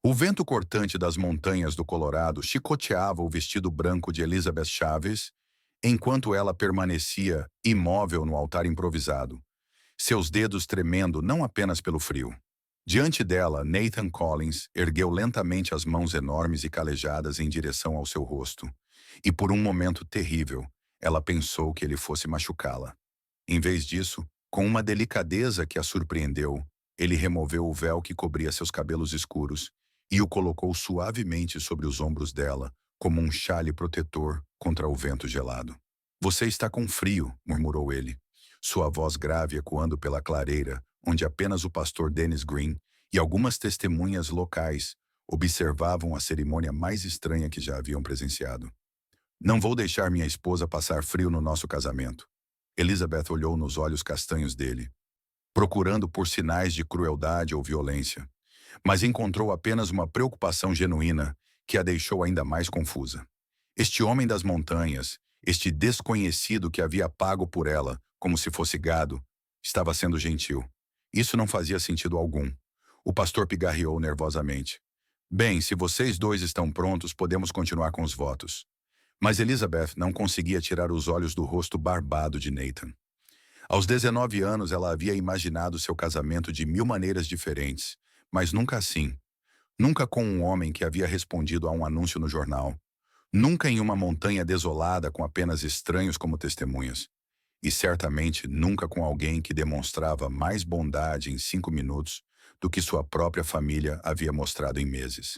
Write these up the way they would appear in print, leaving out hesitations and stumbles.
O vento cortante das montanhas do Colorado chicoteava o vestido branco de Elizabeth Chaves, enquanto ela permanecia imóvel no altar improvisado, seus dedos tremendo não apenas pelo frio. Diante dela, Nathan Collins ergueu lentamente as mãos enormes e calejadas em direção ao seu rosto, e por um momento terrível, ela pensou que ele fosse machucá-la. Em vez disso, com uma delicadeza que a surpreendeu, ele removeu o véu que cobria seus cabelos escuros e o colocou suavemente sobre os ombros dela, como um xale protetor contra o vento gelado. Você está com frio, murmurou ele, sua voz grave ecoando pela clareira, onde apenas o pastor Dennis Green e algumas testemunhas locais observavam a cerimônia mais estranha que já haviam presenciado. Não vou deixar minha esposa passar frio no nosso casamento. Elizabeth olhou nos olhos castanhos dele, procurando por sinais de crueldade ou violência, mas encontrou apenas uma preocupação genuína que a deixou ainda mais confusa. Este homem das montanhas, este desconhecido que havia pago por ela como se fosse gado, estava sendo gentil. Isso não fazia sentido algum. O pastor pigarreou nervosamente. Bem, se vocês dois estão prontos, podemos continuar com os votos. Mas Elizabeth não conseguia tirar os olhos do rosto barbado de Nathan. Aos 19 anos, ela havia imaginado seu casamento de mil maneiras diferentes, mas nunca assim. Nunca com um homem que havia respondido a um anúncio no jornal. Nunca em uma montanha desolada com apenas estranhos como testemunhas. E certamente nunca com alguém que demonstrava mais bondade em 5 minutos do que sua própria família havia mostrado em meses.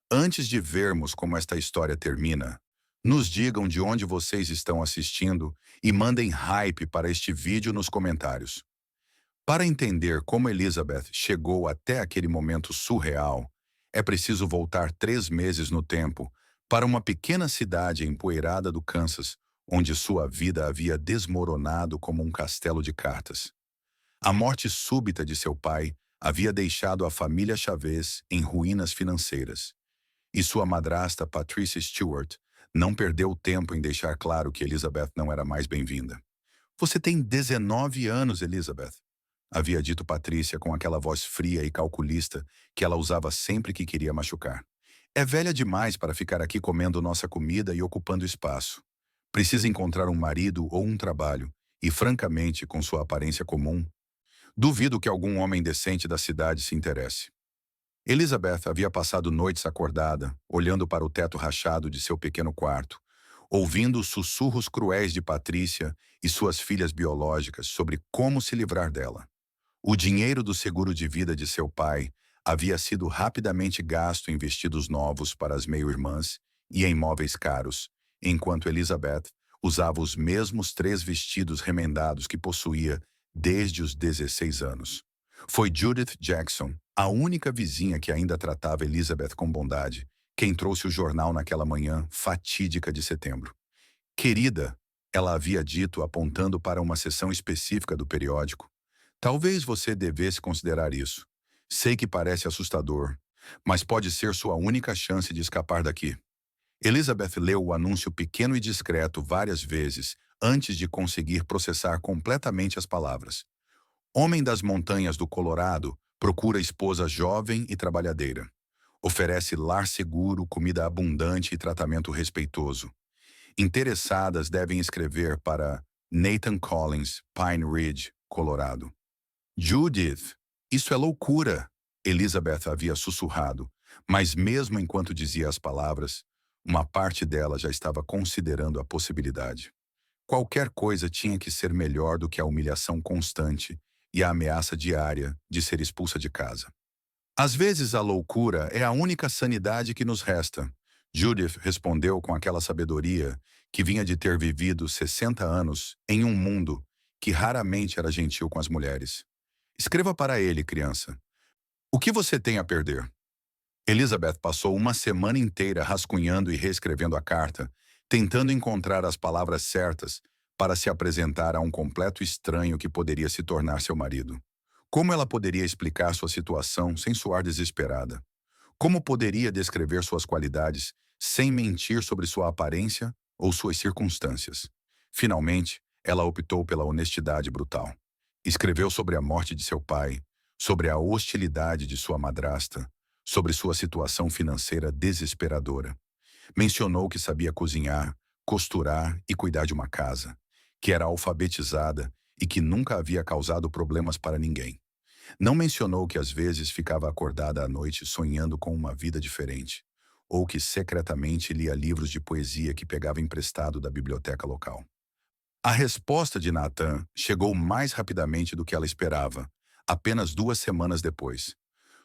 Antes de vermos como esta história termina, nos digam de onde vocês estão assistindo e mandem hype para este vídeo nos comentários. Para entender como Elizabeth chegou até aquele momento surreal, é preciso voltar 3 meses no tempo para uma pequena cidade empoeirada do Kansas, onde sua vida havia desmoronado como um castelo de cartas. A morte súbita de seu pai havia deixado a família Chavez em ruínas financeiras, e sua madrasta Patricia Stewart não perdeu tempo em deixar claro que Elizabeth não era mais bem-vinda. Você tem 19 anos, Elizabeth, havia dito Patrícia com aquela voz fria e calculista que ela usava sempre que queria machucar. É velha demais para ficar aqui comendo nossa comida e ocupando espaço. Precisa encontrar um marido ou um trabalho, e francamente, com sua aparência comum, duvido que algum homem decente da cidade se interesse. Elizabeth havia passado noites acordada, olhando para o teto rachado de seu pequeno quarto, ouvindo os sussurros cruéis de Patrícia e suas filhas biológicas sobre como se livrar dela. O dinheiro do seguro de vida de seu pai havia sido rapidamente gasto em vestidos novos para as meio-irmãs e em móveis caros, enquanto Elizabeth usava os mesmos 3 vestidos remendados que possuía desde os 16 anos. Foi Judith Jackson, a única vizinha que ainda tratava Elizabeth com bondade, quem trouxe o jornal naquela manhã fatídica de setembro. Querida, ela havia dito apontando para uma seção específica do periódico. Talvez você devesse considerar isso. Sei que parece assustador, mas pode ser sua única chance de escapar daqui. Elizabeth leu o anúncio pequeno e discreto várias vezes antes de conseguir processar completamente as palavras. Homem das montanhas do Colorado procura esposa jovem e trabalhadeira. Oferece lar seguro, comida abundante e tratamento respeitoso. Interessadas devem escrever para Nathan Collins, Pine Ridge, Colorado. Judith, isso é loucura, Elizabeth havia sussurrado, mas mesmo enquanto dizia as palavras, uma parte dela já estava considerando a possibilidade. Qualquer coisa tinha que ser melhor do que a humilhação constante e a ameaça diária de ser expulsa de casa. Às vezes a loucura é a única sanidade que nos resta, Judith respondeu com aquela sabedoria que vinha de ter vivido 60 anos em um mundo que raramente era gentil com as mulheres. Escreva para ele, criança. O que você tem a perder? Elizabeth passou uma semana inteira rascunhando e reescrevendo a carta, tentando encontrar as palavras certas para se apresentar a um completo estranho que poderia se tornar seu marido. Como ela poderia explicar sua situação sem soar desesperada? Como poderia descrever suas qualidades sem mentir sobre sua aparência ou suas circunstâncias? Finalmente, ela optou pela honestidade brutal. Escreveu sobre a morte de seu pai, sobre a hostilidade de sua madrasta, sobre sua situação financeira desesperadora. Mencionou que sabia cozinhar, costurar e cuidar de uma casa, que era alfabetizada e que nunca havia causado problemas para ninguém. Não mencionou que às vezes ficava acordada à noite sonhando com uma vida diferente, ou que secretamente lia livros de poesia que pegava emprestado da biblioteca local. A resposta de Nathan chegou mais rapidamente do que ela esperava, apenas 2 semanas depois.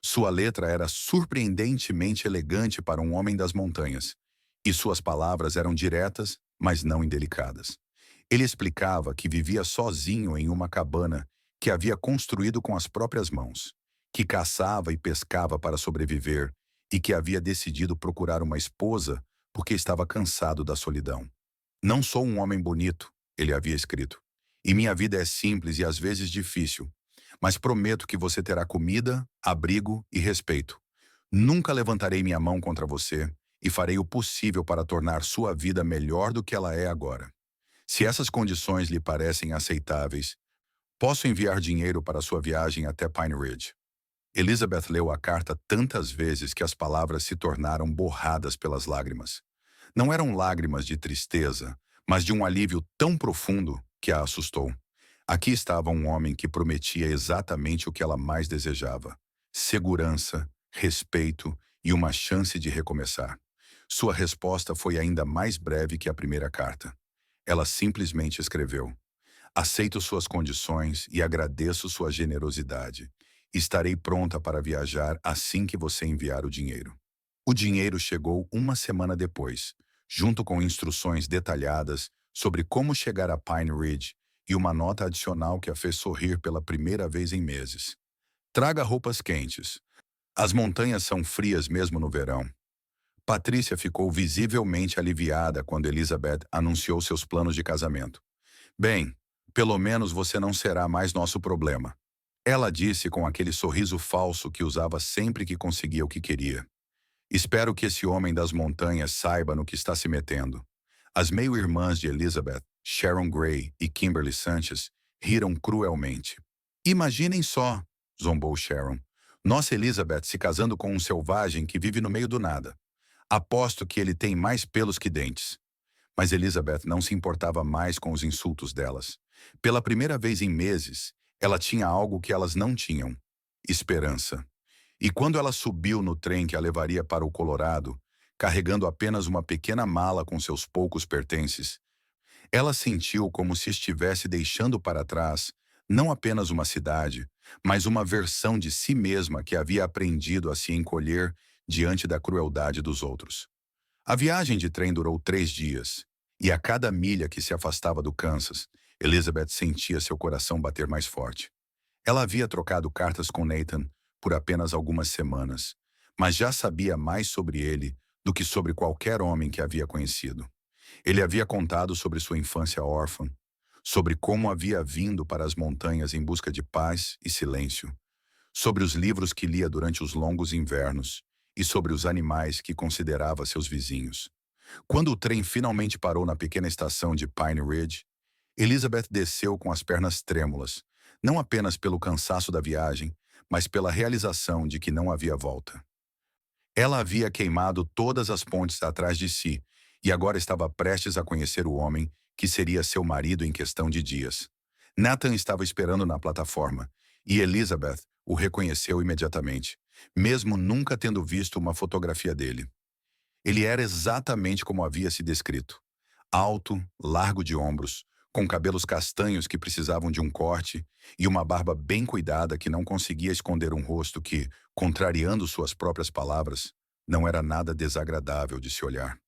Sua letra era surpreendentemente elegante para um homem das montanhas, e suas palavras eram diretas, mas não indelicadas. Ele explicava que vivia sozinho em uma cabana que havia construído com as próprias mãos, que caçava e pescava para sobreviver e que havia decidido procurar uma esposa porque estava cansado da solidão. Não sou um homem bonito, ele havia escrito, e minha vida é simples e às vezes difícil, mas prometo que você terá comida, abrigo e respeito. Nunca levantarei minha mão contra você e farei o possível para tornar sua vida melhor do que ela é agora. Se essas condições lhe parecem aceitáveis, posso enviar dinheiro para sua viagem até Pine Ridge. Elizabeth leu a carta tantas vezes que as palavras se tornaram borradas pelas lágrimas. Não eram lágrimas de tristeza, mas de um alívio tão profundo que a assustou. Aqui estava um homem que prometia exatamente o que ela mais desejava: segurança, respeito e uma chance de recomeçar. Sua resposta foi ainda mais breve que a primeira carta. Ela simplesmente escreveu: aceito suas condições e agradeço sua generosidade. Estarei pronta para viajar assim que você enviar o dinheiro. O dinheiro chegou 1 semana depois, junto com instruções detalhadas sobre como chegar a Pine Ridge e uma nota adicional que a fez sorrir pela primeira vez em meses. Traga roupas quentes. As montanhas são frias mesmo no verão. Patrícia ficou visivelmente aliviada quando Elizabeth anunciou seus planos de casamento. Bem, pelo menos você não será mais nosso problema. Ela disse com aquele sorriso falso que usava sempre que conseguia o que queria. Espero que esse homem das montanhas saiba no que está se metendo. As meio-irmãs de Elizabeth, Sharon Gray e Kimberly Sanchez, riram cruelmente. Imaginem só, zombou Sharon. Nossa Elizabeth se casando com um selvagem que vive no meio do nada. Aposto que ele tem mais pelos que dentes. Mas Elizabeth não se importava mais com os insultos delas. Pela primeira vez em meses, ela tinha algo que elas não tinham: esperança. E quando ela subiu no trem que a levaria para o Colorado, carregando apenas uma pequena mala com seus poucos pertences, ela sentiu como se estivesse deixando para trás não apenas uma cidade, mas uma versão de si mesma que havia aprendido a se encolher diante da crueldade dos outros. A viagem de trem durou 3 dias, e a cada milha que se afastava do Kansas, Elizabeth sentia seu coração bater mais forte. Ela havia trocado cartas com Nathan por apenas algumas semanas, mas já sabia mais sobre ele do que sobre qualquer homem que havia conhecido. Ele havia contado sobre sua infância órfã, sobre como havia vindo para as montanhas em busca de paz e silêncio, sobre os livros que lia durante os longos invernos e sobre os animais que considerava seus vizinhos. Quando o trem finalmente parou na pequena estação de Pine Ridge, Elizabeth desceu com as pernas trêmulas, não apenas pelo cansaço da viagem, mas pela realização de que não havia volta. Ela havia queimado todas as pontes atrás de si e agora estava prestes a conhecer o homem que seria seu marido em questão de dias. Nathan estava esperando na plataforma e Elizabeth o reconheceu imediatamente, mesmo nunca tendo visto uma fotografia dele. Ele era exatamente como havia se descrito: alto, largo de ombros, com cabelos castanhos que precisavam de um corte e uma barba bem cuidada que não conseguia esconder um rosto que, contrariando suas próprias palavras, não era nada desagradável de se olhar.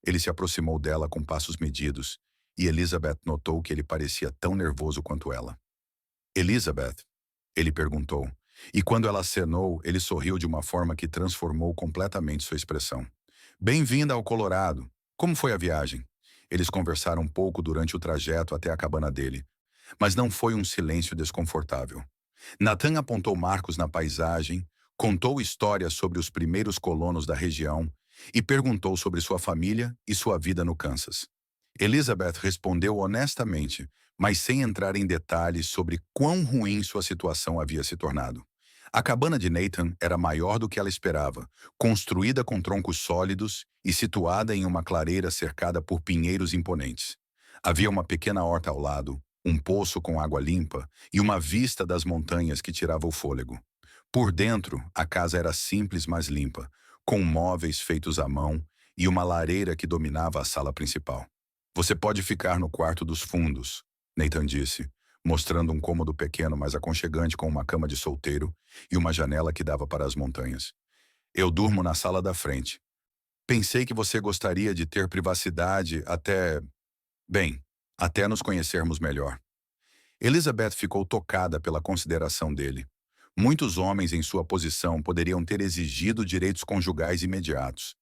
Ele se aproximou dela com passos medidos e Elizabeth notou que ele parecia tão nervoso quanto ela. Elizabeth? Ele perguntou, e quando ela acenou, ele sorriu de uma forma que transformou completamente sua expressão. Bem-vinda ao Colorado. Como foi a viagem? Eles conversaram um pouco durante o trajeto até a cabana dele, mas não foi um silêncio desconfortável. Nathan apontou marcos na paisagem, contou histórias sobre os primeiros colonos da região e perguntou sobre sua família e sua vida no Kansas. Elizabeth respondeu honestamente, mas sem entrar em detalhes sobre quão ruim sua situação havia se tornado. A cabana de Nathan era maior do que ela esperava, construída com troncos sólidos e situada em uma clareira cercada por pinheiros imponentes. Havia uma pequena horta ao lado, um poço com água limpa e uma vista das montanhas que tirava o fôlego. Por dentro, a casa era simples, mas limpa, com móveis feitos à mão e uma lareira que dominava a sala principal. Você pode ficar no quarto dos fundos, Nathan disse, mostrando um cômodo pequeno, mas aconchegante com uma cama de solteiro e uma janela que dava para as montanhas. Eu durmo na sala da frente. Pensei que você gostaria de ter privacidade bem, até nos conhecermos melhor. Elizabeth ficou tocada pela consideração dele. Muitos homens em sua posição poderiam ter exigido direitos conjugais imediatos.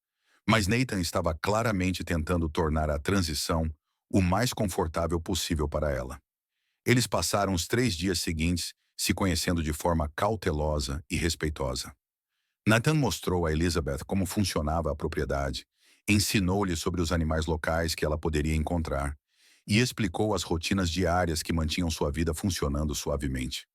Mas Nathan estava claramente tentando tornar a transição o mais confortável possível para ela. Eles passaram os 3 dias seguintes se conhecendo de forma cautelosa e respeitosa. Nathan mostrou a Elizabeth como funcionava a propriedade, ensinou-lhe sobre os animais locais que ela poderia encontrar e explicou as rotinas diárias que mantinham sua vida funcionando suavemente.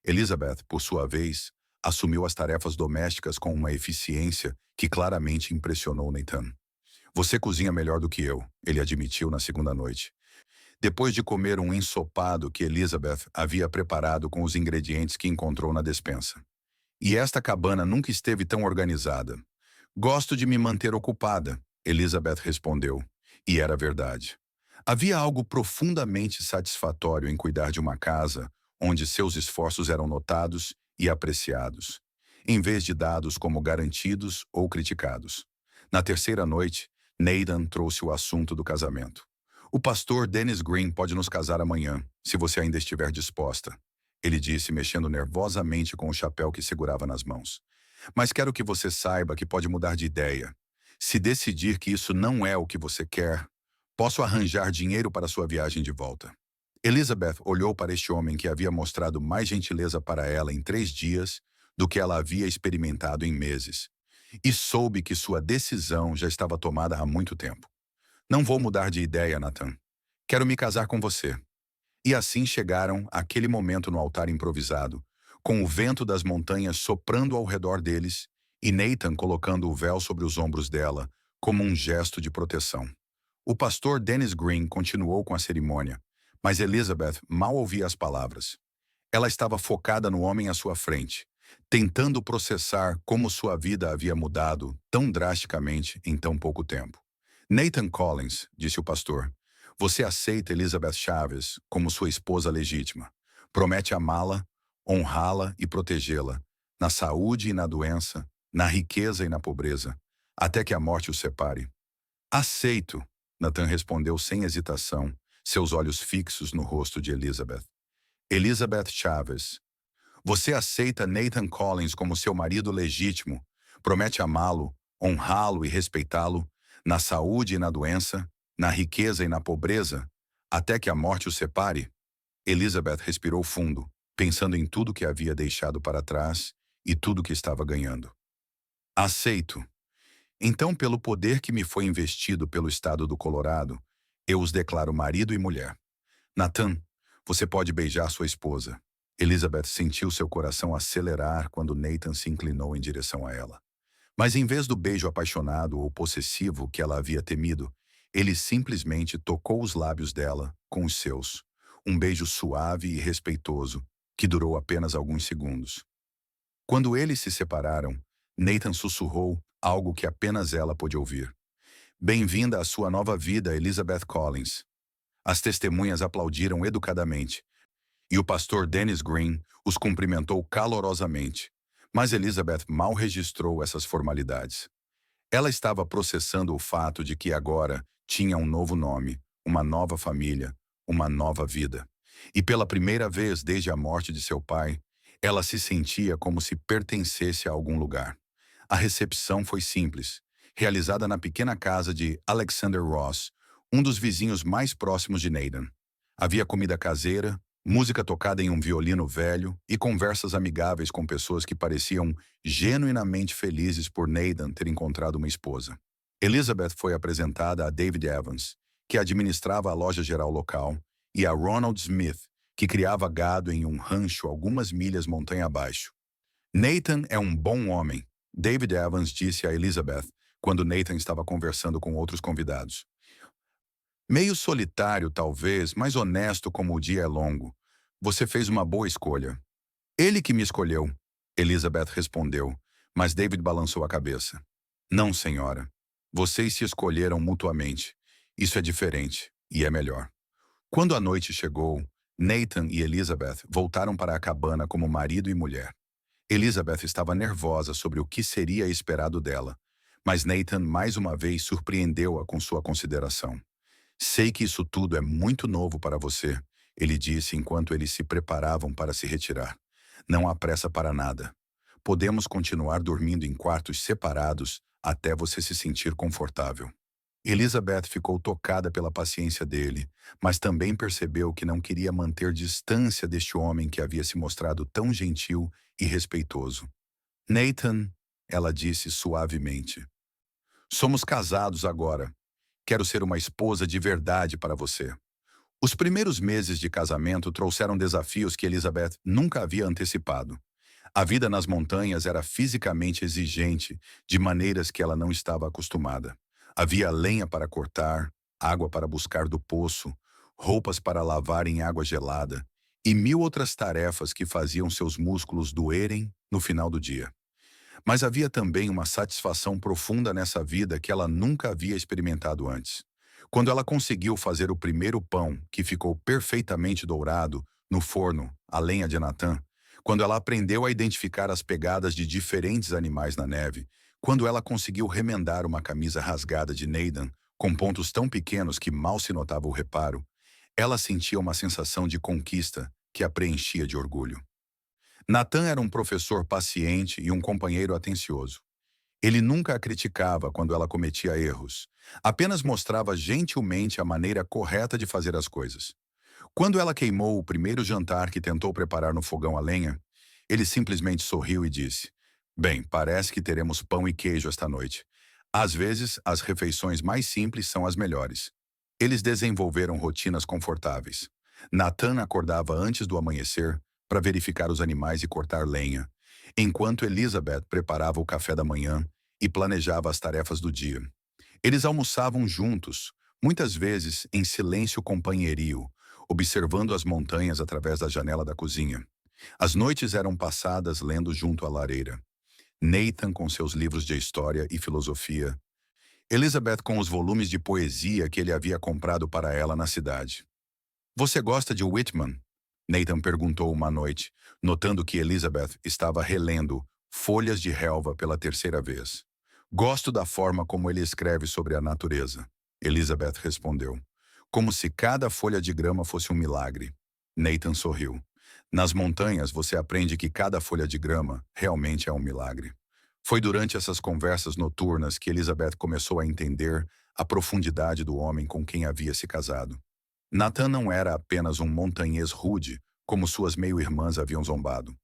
Elizabeth, por sua vez, assumiu as tarefas domésticas com uma eficiência que claramente impressionou Nathan. Você cozinha melhor do que eu, ele admitiu na segunda noite. Depois de comer um ensopado que Elizabeth havia preparado com os ingredientes que encontrou na despensa. E esta cabana nunca esteve tão organizada. Gosto de me manter ocupada, Elizabeth respondeu. E era verdade. Havia algo profundamente satisfatório em cuidar de uma casa onde seus esforços eram notados e apreciados, em vez de dados como garantidos ou criticados. Na terceira noite, Nathan trouxe o assunto do casamento. O pastor Dennis Green pode nos casar amanhã, se você ainda estiver disposta, ele disse, mexendo nervosamente com o chapéu que segurava nas mãos. Mas quero que você saiba que pode mudar de ideia. Se decidir que isso não é o que você quer, posso arranjar dinheiro para sua viagem de volta. Elizabeth olhou para este homem que havia mostrado mais gentileza para ela em 3 dias do que ela havia experimentado em meses, e soube que sua decisão já estava tomada há muito tempo. Não vou mudar de ideia, Nathan. Quero me casar com você. E assim chegaram àquele momento no altar improvisado, com o vento das montanhas soprando ao redor deles e Nathan colocando o véu sobre os ombros dela, como um gesto de proteção. O pastor Dennis Green continuou com a cerimônia, mas Elizabeth mal ouvia as palavras. Ela estava focada no homem à sua frente, tentando processar como sua vida havia mudado tão drasticamente em tão pouco tempo. Nathan Collins, disse o pastor, você aceita Elizabeth Chaves como sua esposa legítima. Promete amá-la, honrá-la e protegê-la, na saúde e na doença, na riqueza e na pobreza, até que a morte os separe. Aceito, Nathan respondeu sem hesitação, seus olhos fixos no rosto de Elizabeth. Elizabeth Chaves, você aceita Nathan Collins como seu marido legítimo, promete amá-lo, honrá-lo e respeitá-lo, na saúde e na doença, na riqueza e na pobreza, até que a morte os separe? Elizabeth respirou fundo, pensando em tudo que havia deixado para trás e tudo que estava ganhando. Aceito. Então, pelo poder que me foi investido pelo estado do Colorado, eu os declaro marido e mulher. Nathan, você pode beijar sua esposa. Elizabeth sentiu seu coração acelerar quando Nathan se inclinou em direção a ela. Mas em vez do beijo apaixonado ou possessivo que ela havia temido, ele simplesmente tocou os lábios dela com os seus. Um beijo suave e respeitoso, que durou apenas alguns segundos. Quando eles se separaram, Nathan sussurrou algo que apenas ela pôde ouvir. Bem-vinda à sua nova vida, Elizabeth Collins. As testemunhas aplaudiram educadamente, e o pastor Dennis Green os cumprimentou calorosamente. Mas Elizabeth mal registrou essas formalidades. Ela estava processando o fato de que agora tinha um novo nome, uma nova família, uma nova vida. E pela primeira vez desde a morte de seu pai, ela se sentia como se pertencesse a algum lugar. A recepção foi simples, realizada na pequena casa de Alexander Ross, um dos vizinhos mais próximos de Nathan. Havia comida caseira, música tocada em um violino velho e conversas amigáveis com pessoas que pareciam genuinamente felizes por Nathan ter encontrado uma esposa. Elizabeth foi apresentada a David Evans, que administrava a loja geral local, e a Ronald Smith, que criava gado em um rancho algumas milhas montanha abaixo. Nathan é um bom homem, David Evans disse a Elizabeth quando Nathan estava conversando com outros convidados. Meio solitário, talvez, mas honesto como o dia é longo. Você fez uma boa escolha. Ele que me escolheu, Elizabeth respondeu, mas David balançou a cabeça. Não, senhora. Vocês se escolheram mutuamente. Isso é diferente, e é melhor. Quando a noite chegou, Nathan e Elizabeth voltaram para a cabana como marido e mulher. Elizabeth estava nervosa sobre o que seria esperado dela, mas Nathan mais uma vez surpreendeu-a com sua consideração. Sei que isso tudo é muito novo para você, ele disse enquanto eles se preparavam para se retirar. Não há pressa para nada. Podemos continuar dormindo em quartos separados até você se sentir confortável. Elizabeth ficou tocada pela paciência dele, mas também percebeu que não queria manter distância deste homem que havia se mostrado tão gentil e respeitoso. Nathan, ela disse suavemente, somos casados agora. Quero ser uma esposa de verdade para você. Os primeiros meses de casamento trouxeram desafios que Elizabeth nunca havia antecipado. A vida nas montanhas era fisicamente exigente, de maneiras que ela não estava acostumada. Havia lenha para cortar, água para buscar do poço, roupas para lavar em água gelada e mil outras tarefas que faziam seus músculos doerem no final do dia. Mas havia também uma satisfação profunda nessa vida que ela nunca havia experimentado antes. Quando ela conseguiu fazer o primeiro pão, que ficou perfeitamente dourado, no forno, a lenha de Nathan, quando ela aprendeu a identificar as pegadas de diferentes animais na neve, quando ela conseguiu remendar uma camisa rasgada de Nathan, com pontos tão pequenos que mal se notava o reparo, ela sentia uma sensação de conquista que a preenchia de orgulho. Nathan era um professor paciente e um companheiro atencioso. Ele nunca a criticava quando ela cometia erros, apenas mostrava gentilmente a maneira correta de fazer as coisas. Quando ela queimou o primeiro jantar que tentou preparar no fogão a lenha, ele simplesmente sorriu e disse, bem, parece que teremos pão e queijo esta noite. Às vezes, as refeições mais simples são as melhores. Eles desenvolveram rotinas confortáveis. Nathan acordava antes do amanhecer para verificar os animais e cortar lenha, enquanto Elizabeth preparava o café da manhã e planejava as tarefas do dia. Eles almoçavam juntos, muitas vezes em silêncio companheirio, observando as montanhas através da janela da cozinha. As noites eram passadas lendo junto à lareira. Nathan com seus livros de história e filosofia. Elizabeth com os volumes de poesia que ele havia comprado para ela na cidade. Você gosta de Whitman? Nathan perguntou uma noite, notando que Elizabeth estava relendo Folhas de Relva pela terceira vez. Gosto da forma como ele escreve sobre a natureza, Elizabeth respondeu. Como se cada folha de grama fosse um milagre. Nathan sorriu. Nas montanhas você aprende que cada folha de grama realmente é um milagre. Foi durante essas conversas noturnas que Elizabeth começou a entender a profundidade do homem com quem havia se casado. Nathan não era apenas um montanhês rude, como suas meio-irmãs haviam zombado.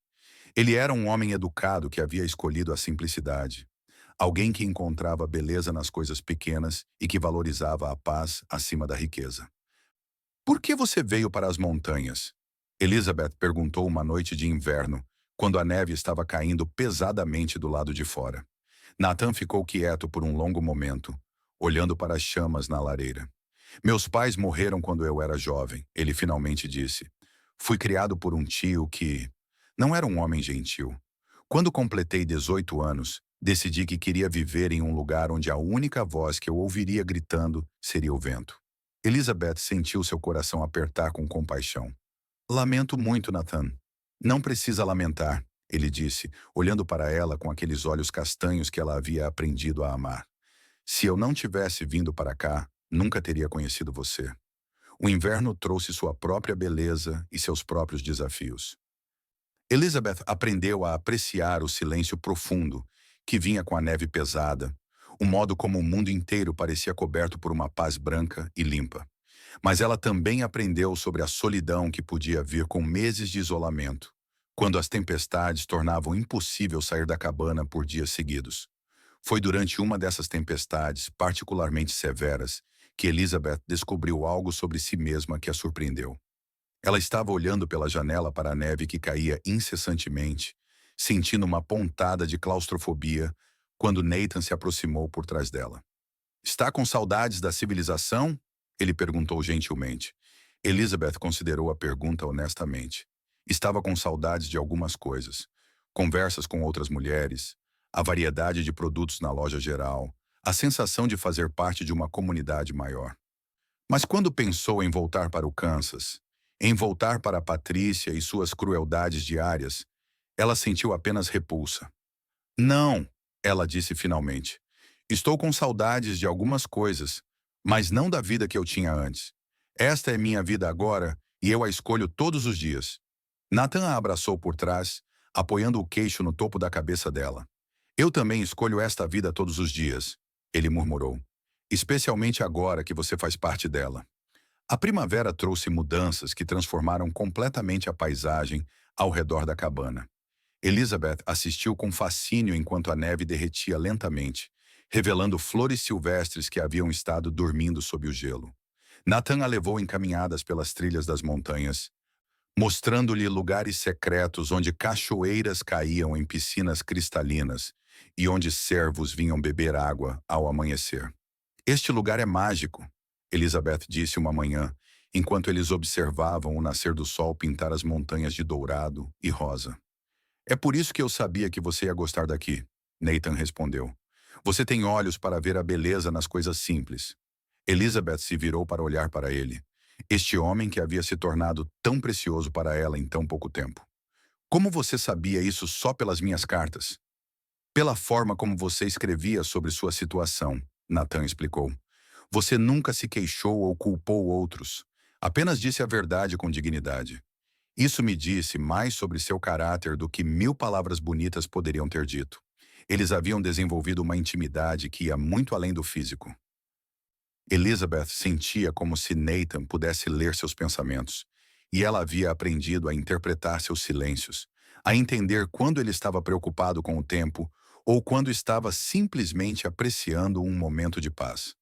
Ele era um homem educado que havia escolhido a simplicidade. Alguém que encontrava beleza nas coisas pequenas e que valorizava a paz acima da riqueza. Por que você veio para as montanhas? Elizabeth perguntou uma noite de inverno, quando a neve estava caindo pesadamente do lado de fora. Nathan ficou quieto por um longo momento, olhando para as chamas na lareira. Meus pais morreram quando eu era jovem, ele finalmente disse. Fui criado por um tio que não era um homem gentil. Quando completei 18 anos, decidi que queria viver em um lugar onde a única voz que eu ouviria gritando seria o vento. Elizabeth sentiu seu coração apertar com compaixão. Lamento muito, Nathan. Não precisa lamentar, ele disse, olhando para ela com aqueles olhos castanhos que ela havia aprendido a amar. Se eu não tivesse vindo para cá, nunca teria conhecido você. O inverno trouxe sua própria beleza e seus próprios desafios. Elizabeth aprendeu a apreciar o silêncio profundo que vinha com a neve pesada, o modo como o mundo inteiro parecia coberto por uma paz branca e limpa. Mas ela também aprendeu sobre a solidão que podia vir com meses de isolamento, quando as tempestades tornavam impossível sair da cabana por dias seguidos. Foi durante uma dessas tempestades, particularmente severas, que Elizabeth descobriu algo sobre si mesma que a surpreendeu. Ela estava olhando pela janela para a neve que caía incessantemente, sentindo uma pontada de claustrofobia quando Nathan se aproximou por trás dela. Está com saudades da civilização? Ele perguntou gentilmente. Elizabeth considerou a pergunta honestamente. Estava com saudades de algumas coisas. Conversas com outras mulheres, a variedade de produtos na loja geral, a sensação de fazer parte de uma comunidade maior. Mas quando pensou em voltar para o Kansas, em voltar para a Patrícia e suas crueldades diárias, ela sentiu apenas repulsa. Não, ela disse finalmente. Estou com saudades de algumas coisas, mas não da vida que eu tinha antes. Esta é minha vida agora e eu a escolho todos os dias. Nathan a abraçou por trás, apoiando o queixo no topo da cabeça dela. Eu também escolho esta vida todos os dias, ele murmurou. Especialmente agora que você faz parte dela. A primavera trouxe mudanças que transformaram completamente a paisagem ao redor da cabana. Elizabeth assistiu com fascínio enquanto a neve derretia lentamente, revelando flores silvestres que haviam estado dormindo sob o gelo. Nathan a levou encaminhadas pelas trilhas das montanhas, mostrando-lhe lugares secretos onde cachoeiras caíam em piscinas cristalinas e onde cervos vinham beber água ao amanhecer. Este lugar é mágico, Elizabeth disse uma manhã, enquanto eles observavam o nascer do sol pintar as montanhas de dourado e rosa. É por isso que eu sabia que você ia gostar daqui, Nathan respondeu. Você tem olhos para ver a beleza nas coisas simples. Elizabeth se virou para olhar para ele. Este homem que havia se tornado tão precioso para ela em tão pouco tempo. Como você sabia isso só pelas minhas cartas? Pela forma como você escrevia sobre sua situação, Nathan explicou. Você nunca se queixou ou culpou outros. Apenas disse a verdade com dignidade. Isso me disse mais sobre seu caráter do que 1000 palavras bonitas poderiam ter dito. Eles haviam desenvolvido uma intimidade que ia muito além do físico. Elizabeth sentia como se Nathan pudesse ler seus pensamentos, e ela havia aprendido a interpretar seus silêncios, a entender quando ele estava preocupado com o tempo ou quando estava simplesmente apreciando um momento de paz.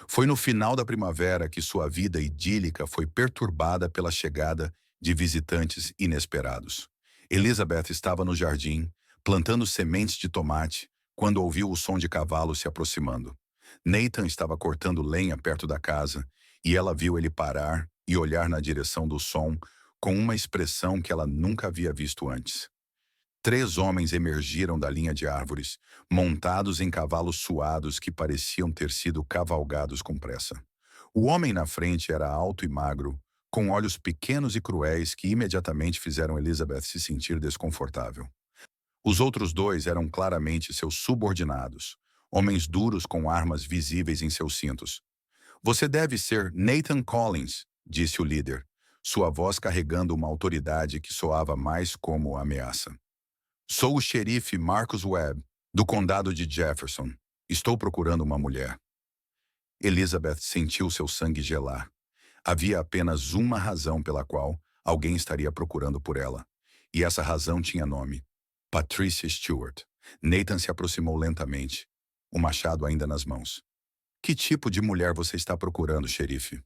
Foi no final da primavera que sua vida idílica foi perturbada pela chegada de visitantes inesperados. Elizabeth estava no jardim, plantando sementes de tomate, quando ouviu o som de cavalos se aproximando. Nathan estava cortando lenha perto da casa, e ela viu ele parar e olhar na direção do som com uma expressão que ela nunca havia visto antes. 3 homens emergiram da linha de árvores, montados em cavalos suados que pareciam ter sido cavalgados com pressa. O homem na frente era alto e magro, com olhos pequenos e cruéis que imediatamente fizeram Elizabeth se sentir desconfortável. Os outros 2 eram claramente seus subordinados, homens duros com armas visíveis em seus cintos. Você deve ser Nathan Collins, disse o líder, sua voz carregando uma autoridade que soava mais como ameaça. Sou o xerife Marcus Webb, do condado de Jefferson. Estou procurando uma mulher. Elizabeth sentiu seu sangue gelar. Havia apenas uma razão pela qual alguém estaria procurando por ela. E essa razão tinha nome. Patricia Stewart. Nathan se aproximou lentamente, o machado ainda nas mãos. Que tipo de mulher você está procurando, xerife?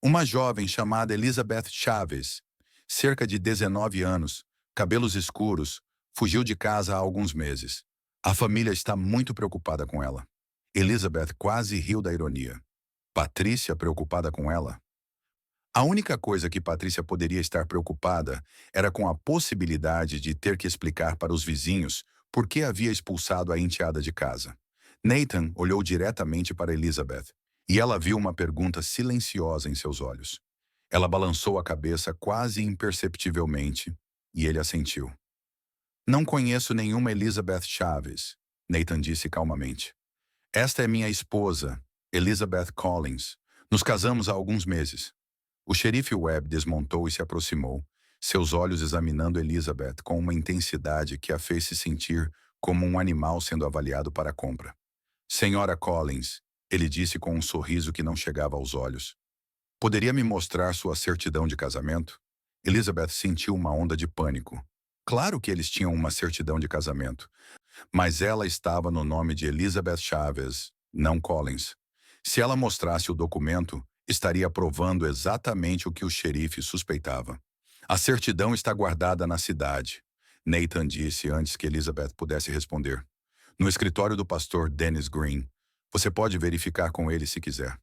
Uma jovem chamada Elizabeth Chaves, cerca de 19 anos, cabelos escuros, fugiu de casa há alguns meses. A família está muito preocupada com ela. Elizabeth quase riu da ironia. Patrícia preocupada com ela? A única coisa que Patrícia poderia estar preocupada era com a possibilidade de ter que explicar para os vizinhos por que havia expulsado a enteada de casa. Nathan olhou diretamente para Elizabeth, e ela viu uma pergunta silenciosa em seus olhos. Ela balançou a cabeça quase imperceptivelmente, e ele assentiu. Não conheço nenhuma Elizabeth Chaves, Nathan disse calmamente. Esta é minha esposa, Elizabeth Collins. Nos casamos há alguns meses. O xerife Webb desmontou e se aproximou, seus olhos examinando Elizabeth com uma intensidade que a fez se sentir como um animal sendo avaliado para a compra. Senhora Collins, ele disse com um sorriso que não chegava aos olhos. Poderia me mostrar sua certidão de casamento? Elizabeth sentiu uma onda de pânico. Claro que eles tinham uma certidão de casamento, mas ela estava no nome de Elizabeth Chaves, não Collins. Se ela mostrasse o documento, estaria provando exatamente o que o xerife suspeitava. A certidão está guardada na cidade. Nathan disse antes que Elizabeth pudesse responder. No escritório do pastor Dennis Green. Você pode verificar com ele se quiser.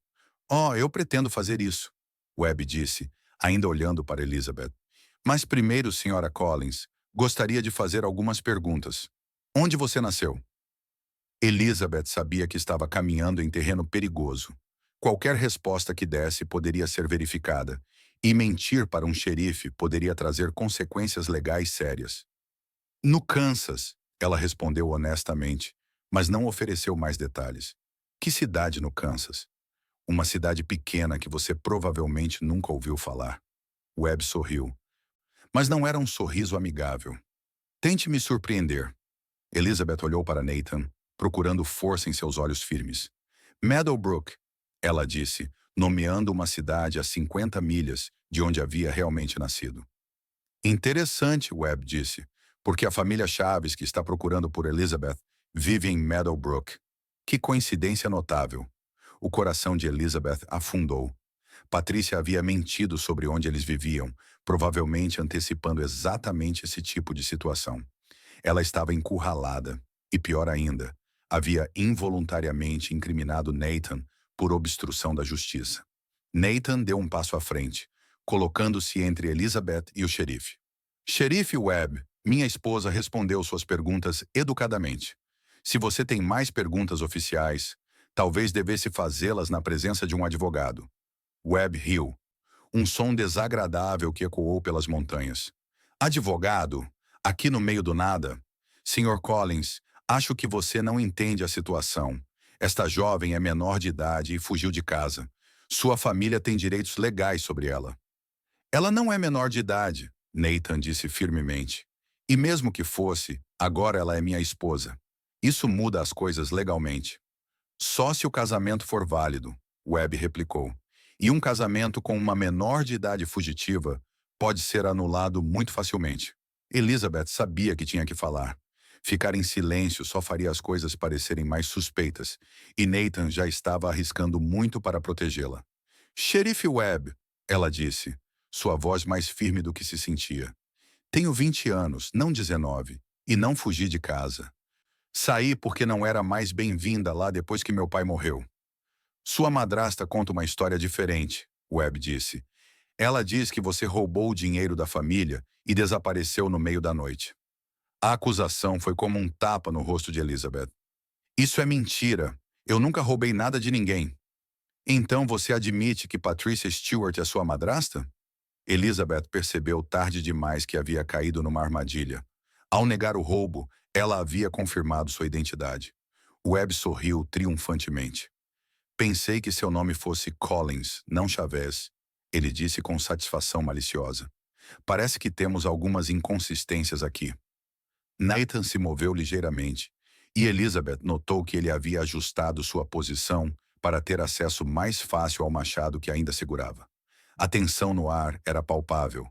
Oh, eu pretendo fazer isso, Webb disse, ainda olhando para Elizabeth. Mas primeiro, senhora Collins, gostaria de fazer algumas perguntas. Onde você nasceu? Elizabeth sabia que estava caminhando em terreno perigoso. Qualquer resposta que desse poderia ser verificada, e mentir para um xerife poderia trazer consequências legais sérias. No Kansas, ela respondeu honestamente, mas não ofereceu mais detalhes. Que cidade no Kansas? Uma cidade pequena que você provavelmente nunca ouviu falar. Webb sorriu. Mas não era um sorriso amigável. Tente me surpreender. Elizabeth olhou para Nathan, procurando força em seus olhos firmes. Meadowbrook, ela disse, nomeando uma cidade a 50 milhas de onde havia realmente nascido. Interessante, Webb disse, porque a família Chaves que está procurando por Elizabeth vive em Meadowbrook. Que coincidência notável. O coração de Elizabeth afundou. Patrícia havia mentido sobre onde eles viviam, provavelmente antecipando exatamente esse tipo de situação. Ela estava encurralada, e pior ainda, havia involuntariamente incriminado Nathan por obstrução da justiça. Nathan deu um passo à frente, colocando-se entre Elizabeth e o xerife. Xerife Webb, minha esposa respondeu suas perguntas educadamente. Se você tem mais perguntas oficiais, talvez devesse fazê-las na presença de um advogado. Webb riu. Um som desagradável que ecoou pelas montanhas. Advogado? Aqui no meio do nada? Sr. Collins, acho que você não entende a situação. Esta jovem é menor de idade e fugiu de casa. Sua família tem direitos legais sobre ela. Ela não é menor de idade, Nathan disse firmemente. E mesmo que fosse, agora ela é minha esposa. Isso muda as coisas legalmente. Só se o casamento for válido, Webb replicou. E um casamento com uma menor de idade fugitiva pode ser anulado muito facilmente. Elizabeth sabia que tinha que falar. Ficar em silêncio só faria as coisas parecerem mais suspeitas, e Nathan já estava arriscando muito para protegê-la. Xerife Webb, ela disse, sua voz mais firme do que se sentia. Tenho 20 anos, não 19, e não fugi de casa. Saí porque não era mais bem-vinda lá depois que meu pai morreu. Sua madrasta conta uma história diferente, Webb disse. Ela diz que você roubou o dinheiro da família e desapareceu no meio da noite. A acusação foi como um tapa no rosto de Elizabeth. Isso é mentira. Eu nunca roubei nada de ninguém. Então você admite que Patricia Stewart é sua madrasta? Elizabeth percebeu tarde demais que havia caído numa armadilha. Ao negar o roubo, ela havia confirmado sua identidade. Webb sorriu triunfantemente. Pensei que seu nome fosse Collins, não Chavez, ele disse com satisfação maliciosa. Parece que temos algumas inconsistências aqui. Nathan se moveu ligeiramente, e Elizabeth notou que ele havia ajustado sua posição para ter acesso mais fácil ao machado que ainda segurava. A tensão no ar era palpável,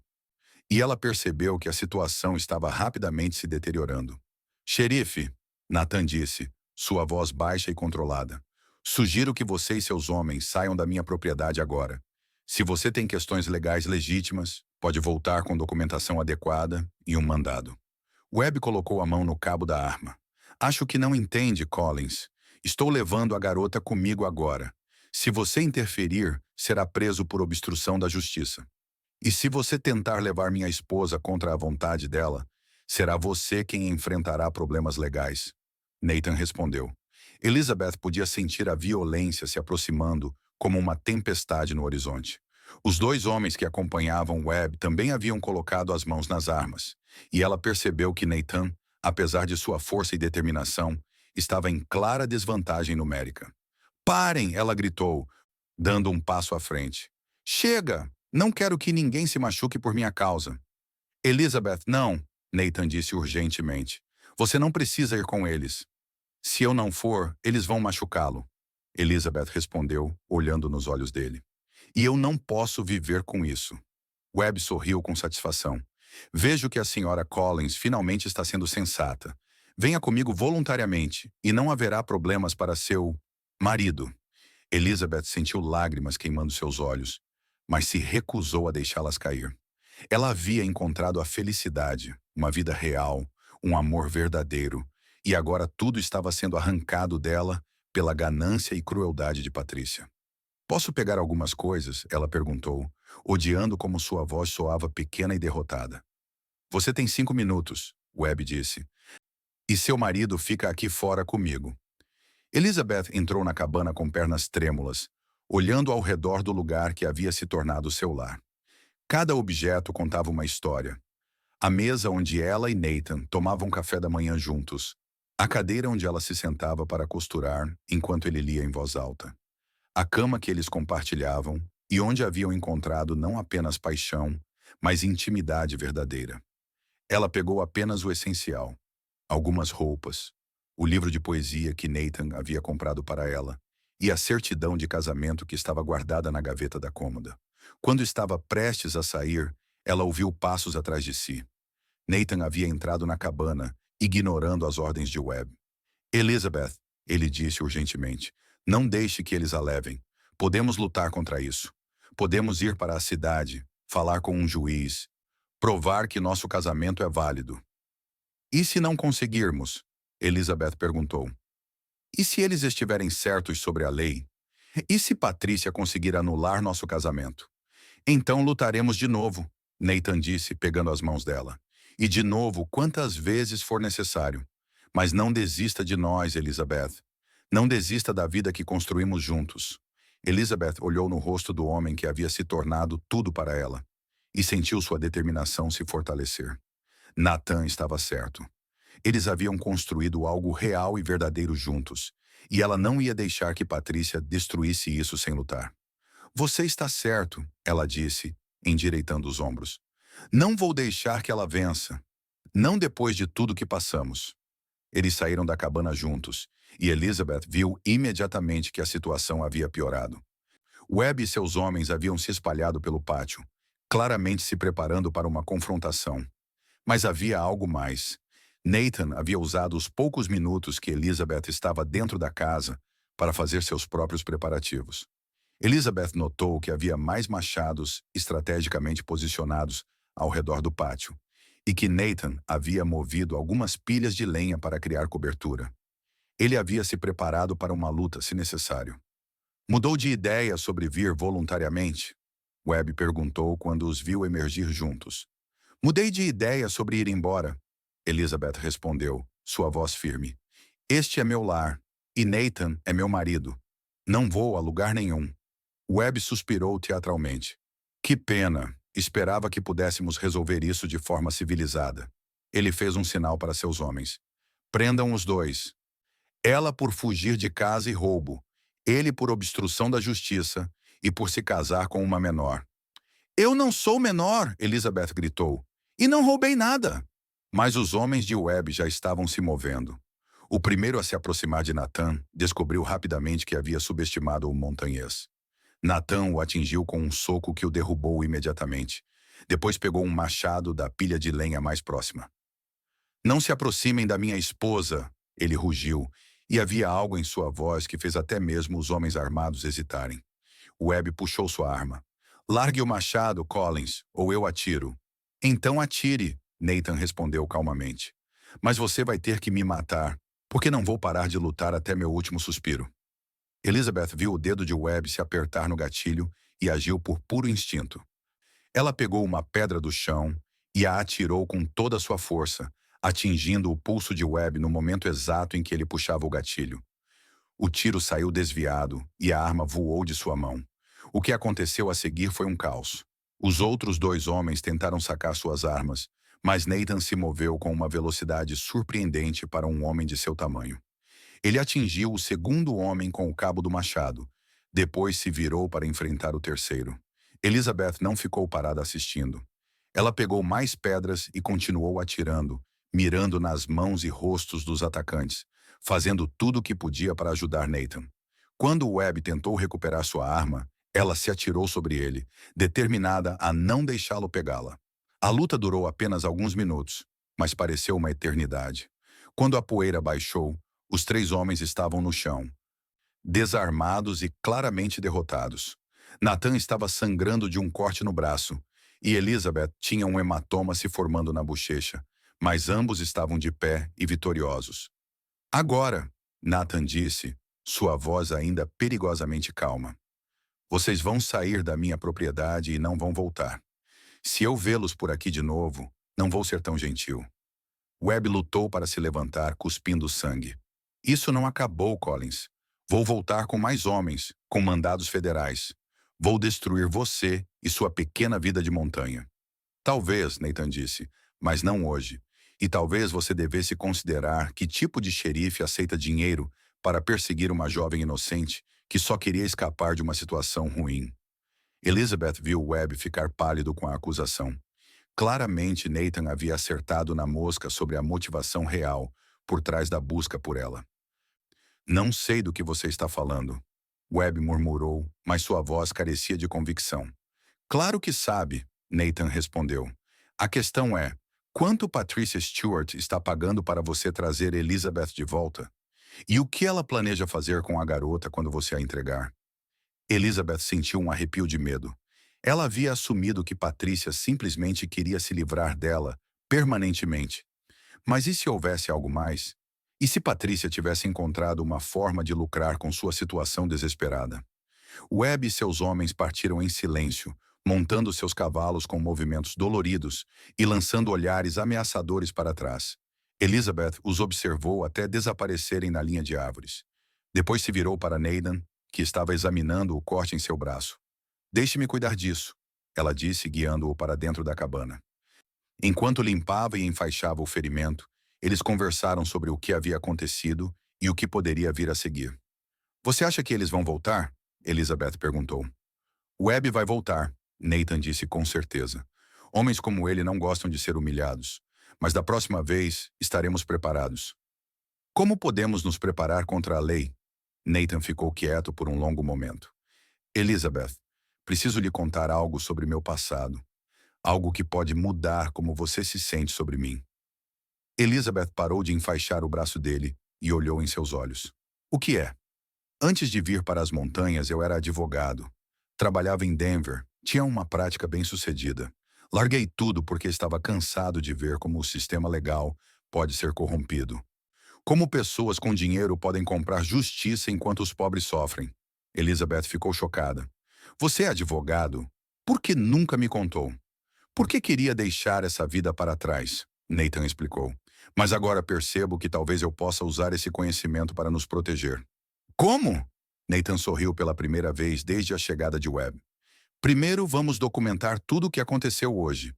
e ela percebeu que a situação estava rapidamente se deteriorando. Xerife, Nathan disse, sua voz baixa e controlada. Sugiro que você e seus homens saiam da minha propriedade agora. Se você tem questões legais legítimas, pode voltar com documentação adequada e um mandado. Webb colocou a mão no cabo da arma. Acho que não entende, Collins. Estou levando a garota comigo agora. Se você interferir, será preso por obstrução da justiça. E se você tentar levar minha esposa contra a vontade dela, será você quem enfrentará problemas legais. Nathan respondeu. Elizabeth podia sentir a violência se aproximando como uma tempestade no horizonte. Os dois homens que acompanhavam Webb também haviam colocado as mãos nas armas, e ela percebeu que Nathan, apesar de sua força e determinação, estava em clara desvantagem numérica. Parem! Ela gritou, dando um passo à frente. Chega! Não quero que ninguém se machuque por minha causa. Elizabeth, não, Nathan disse urgentemente. Você não precisa ir com eles. Se eu não for, eles vão machucá-lo. Elizabeth respondeu, olhando nos olhos dele. E eu não posso viver com isso. Webb sorriu com satisfação. Vejo que a senhora Collins finalmente está sendo sensata. Venha comigo voluntariamente, e não haverá problemas para seu marido. Elizabeth sentiu lágrimas queimando seus olhos, mas se recusou a deixá-las cair. Ela havia encontrado a felicidade, uma vida real, um amor verdadeiro, e agora tudo estava sendo arrancado dela pela ganância e crueldade de Patrícia. Posso pegar algumas coisas? Ela perguntou, odiando como sua voz soava pequena e derrotada. Você tem 5 minutos, Webb disse, e seu marido fica aqui fora comigo. Elizabeth entrou na cabana com pernas trêmulas, olhando ao redor do lugar que havia se tornado seu lar. Cada objeto contava uma história. A mesa onde ela e Nathan tomavam café da manhã juntos. A cadeira onde ela se sentava para costurar enquanto ele lia em voz alta. A cama que eles compartilhavam e onde haviam encontrado não apenas paixão, mas intimidade verdadeira. Ela pegou apenas o essencial: algumas roupas, o livro de poesia que Nathan havia comprado para ela e a certidão de casamento que estava guardada na gaveta da cômoda. Quando estava prestes a sair, ela ouviu passos atrás de si. Nathan havia entrado na cabana, ignorando as ordens de Webb. Elizabeth, ele disse urgentemente, não deixe que eles a levem. Podemos lutar contra isso. Podemos ir para a cidade, falar com um juiz, provar que nosso casamento é válido. E se não conseguirmos? Elizabeth perguntou. E se eles estiverem certos sobre a lei? E se Patrícia conseguir anular nosso casamento? Então lutaremos de novo, Nathan disse, pegando as mãos dela. E de novo, quantas vezes for necessário. Mas não desista de nós, Elizabeth. Não desista da vida que construímos juntos. Elizabeth olhou no rosto do homem que havia se tornado tudo para ela e sentiu sua determinação se fortalecer. Nathan estava certo. Eles haviam construído algo real e verdadeiro juntos, e ela não ia deixar que Patrícia destruísse isso sem lutar. Você está certo, ela disse, endireitando os ombros. Não vou deixar que ela vença. Não depois de tudo que passamos. Eles saíram da cabana juntos, e Elizabeth viu imediatamente que a situação havia piorado. Webb e seus homens haviam se espalhado pelo pátio, claramente se preparando para uma confrontação. Mas havia algo mais. Nathan havia usado os poucos minutos que Elizabeth estava dentro da casa para fazer seus próprios preparativos. Elizabeth notou que havia mais machados estrategicamente posicionados ao redor do pátio, e que Nathan havia movido algumas pilhas de lenha para criar cobertura. Ele havia se preparado para uma luta, se necessário. Mudou de ideia sobre vir voluntariamente? Webb perguntou quando os viu emergir juntos. Mudei de ideia sobre ir embora, Elizabeth respondeu, sua voz firme. Este é meu lar, e Nathan é meu marido. Não vou a lugar nenhum. Webb suspirou teatralmente. Que pena, esperava que pudéssemos resolver isso de forma civilizada. Ele fez um sinal para seus homens. Prendam os dois. Ela por fugir de casa e roubo, ele por obstrução da justiça e por se casar com uma menor. Eu não sou menor, Elizabeth gritou, e não roubei nada. Mas os homens de Webb já estavam se movendo. O primeiro a se aproximar de Nathan descobriu rapidamente que havia subestimado o montanhês. Nathan o atingiu com um soco que o derrubou imediatamente. Depois pegou um machado da pilha de lenha mais próxima. Não se aproximem da minha esposa, ele rugiu, e havia algo em sua voz que fez até mesmo os homens armados hesitarem. Webb puxou sua arma. Largue o machado, Collins, ou eu atiro. Então atire, Nathan respondeu calmamente. Mas você vai ter que me matar, porque não vou parar de lutar até meu último suspiro. Elizabeth viu o dedo de Webb se apertar no gatilho e agiu por puro instinto. Ela pegou uma pedra do chão e a atirou com toda a sua força, atingindo o pulso de Webb no momento exato em que ele puxava o gatilho. O tiro saiu desviado e a arma voou de sua mão. O que aconteceu a seguir foi um caos. Os outros dois homens tentaram sacar suas armas, mas Nathan se moveu com uma velocidade surpreendente para um homem de seu tamanho. Ele atingiu o segundo homem com o cabo do machado. Depois se virou para enfrentar o terceiro. Elizabeth não ficou parada assistindo. Ela pegou mais pedras e continuou atirando, mirando nas mãos e rostos dos atacantes, fazendo tudo o que podia para ajudar Nathan. Quando Webb tentou recuperar sua arma, ela se atirou sobre ele, determinada a não deixá-lo pegá-la. A luta durou apenas alguns minutos, mas pareceu uma eternidade. Quando a poeira baixou, os três homens estavam no chão, desarmados e claramente derrotados. Nathan estava sangrando de um corte no braço, e Elizabeth tinha um hematoma se formando na bochecha, mas ambos estavam de pé e vitoriosos. Agora, Nathan disse, sua voz ainda perigosamente calma. Vocês vão sair da minha propriedade e não vão voltar. Se eu vê-los por aqui de novo, não vou ser tão gentil. Webb lutou para se levantar, cuspindo sangue. Isso não acabou, Collins. Vou voltar com mais homens, com mandados federais. Vou destruir você e sua pequena vida de montanha. Talvez, Nathan disse, mas não hoje. E talvez você devesse considerar que tipo de xerife aceita dinheiro para perseguir uma jovem inocente que só queria escapar de uma situação ruim. Elizabeth viu Webb ficar pálido com a acusação. Claramente, Nathan havia acertado na mosca sobre a motivação real por trás da busca por ela. Não sei do que você está falando, Webb murmurou, mas sua voz carecia de convicção. Claro que sabe, Nathan respondeu. A questão é, quanto Patricia Stewart está pagando para você trazer Elizabeth de volta? E o que ela planeja fazer com a garota quando você a entregar? Elizabeth sentiu um arrepio de medo. Ela havia assumido que Patrícia simplesmente queria se livrar dela, permanentemente. Mas e se houvesse algo mais? E se Patrícia tivesse encontrado uma forma de lucrar com sua situação desesperada? Webb e seus homens partiram em silêncio, montando seus cavalos com movimentos doloridos e lançando olhares ameaçadores para trás. Elizabeth os observou até desaparecerem na linha de árvores. Depois se virou para Nathan, que estava examinando o corte em seu braço. Deixe-me cuidar disso, ela disse, guiando-o para dentro da cabana. Enquanto limpava e enfaixava o ferimento, eles conversaram sobre o que havia acontecido e o que poderia vir a seguir. Você acha que eles vão voltar? Elizabeth perguntou. Webb vai voltar, Nathan disse com certeza. Homens como ele não gostam de ser humilhados, mas da próxima vez estaremos preparados. Como podemos nos preparar contra a lei? Nathan ficou quieto por um longo momento. Elizabeth, preciso lhe contar algo sobre meu passado. Algo que pode mudar como você se sente sobre mim. Elizabeth parou de enfaixar o braço dele e olhou em seus olhos. O que é? Antes de vir para as montanhas, eu era advogado. Trabalhava em Denver, tinha uma prática bem-sucedida. Larguei tudo porque estava cansado de ver como o sistema legal pode ser corrompido. Como pessoas com dinheiro podem comprar justiça enquanto os pobres sofrem. Elizabeth ficou chocada. Você é advogado? Por que nunca me contou? Por que queria deixar essa vida para trás? Nathan explicou. Mas agora percebo que talvez eu possa usar esse conhecimento para nos proteger. Como? Nathan sorriu pela primeira vez desde a chegada de Webb. Primeiro, vamos documentar tudo o que aconteceu hoje.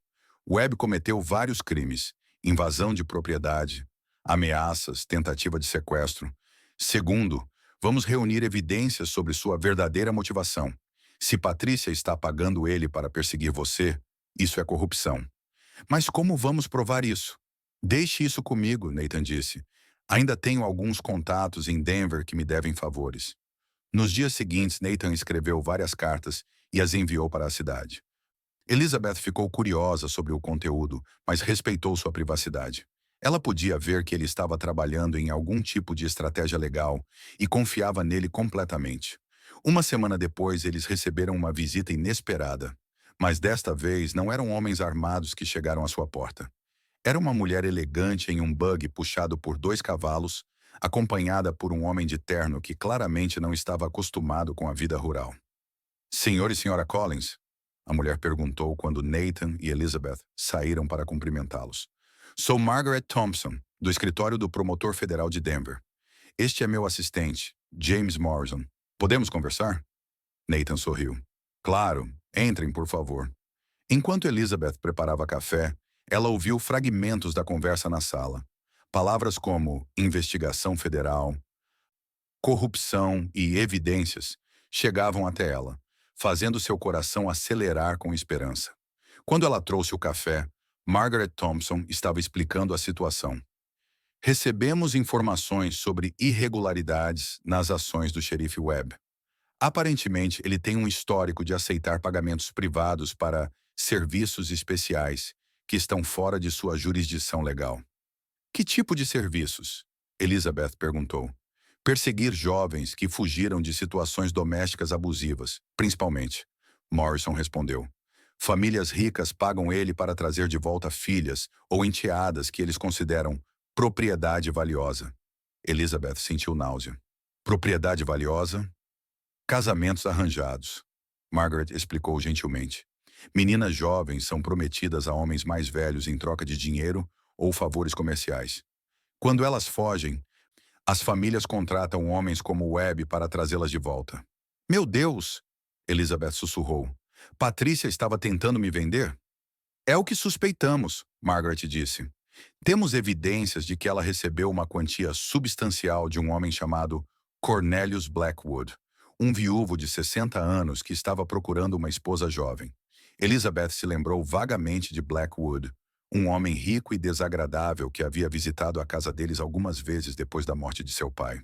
Webb cometeu vários crimes: invasão de propriedade, ameaças, tentativa de sequestro. Segundo, vamos reunir evidências sobre sua verdadeira motivação. Se Patrícia está pagando ele para perseguir você, isso é corrupção. Mas como vamos provar isso? Deixe isso comigo, Nathan disse. Ainda tenho alguns contatos em Denver que me devem favores. Nos dias seguintes, Nathan escreveu várias cartas e as enviou para a cidade. Elizabeth ficou curiosa sobre o conteúdo, mas respeitou sua privacidade. Ela podia ver que ele estava trabalhando em algum tipo de estratégia legal e confiava nele completamente. Uma semana depois, eles receberam uma visita inesperada. Mas desta vez não eram homens armados que chegaram à sua porta. Era uma mulher elegante em um buggy puxado por 2 cavalos, acompanhada por um homem de terno que claramente não estava acostumado com a vida rural. Senhor e senhora Collins? A mulher perguntou quando Nathan e Elizabeth saíram para cumprimentá-los. Sou Margaret Thompson, do escritório do promotor federal de Denver. Este é meu assistente, James Morrison. Podemos conversar? Nathan sorriu. Claro, entrem, por favor. Enquanto Elizabeth preparava café, ela ouviu fragmentos da conversa na sala. Palavras como investigação federal, corrupção e evidências chegavam até ela, fazendo seu coração acelerar com esperança. Quando ela trouxe o café, Margaret Thompson estava explicando a situação. Recebemos informações sobre irregularidades nas ações do xerife Webb. Aparentemente, ele tem um histórico de aceitar pagamentos privados para serviços especiais que estão fora de sua jurisdição legal. Que tipo de serviços? Elizabeth perguntou. Perseguir jovens que fugiram de situações domésticas abusivas, principalmente. Morrison respondeu. Famílias ricas pagam ele para trazer de volta filhas ou enteadas que eles consideram propriedade valiosa. Elizabeth sentiu náusea. Propriedade valiosa? Casamentos arranjados. Margaret explicou gentilmente. Meninas jovens são prometidas a homens mais velhos em troca de dinheiro ou favores comerciais. Quando elas fogem, as famílias contratam homens como Webb para trazê-las de volta. Meu Deus! Elizabeth sussurrou. Patrícia estava tentando me vender? É o que suspeitamos, Margaret disse. Temos evidências de que ela recebeu uma quantia substancial de um homem chamado Cornelius Blackwood, um viúvo de 60 anos que estava procurando uma esposa jovem. Elizabeth se lembrou vagamente de Blackwood, um homem rico e desagradável que havia visitado a casa deles algumas vezes depois da morte de seu pai.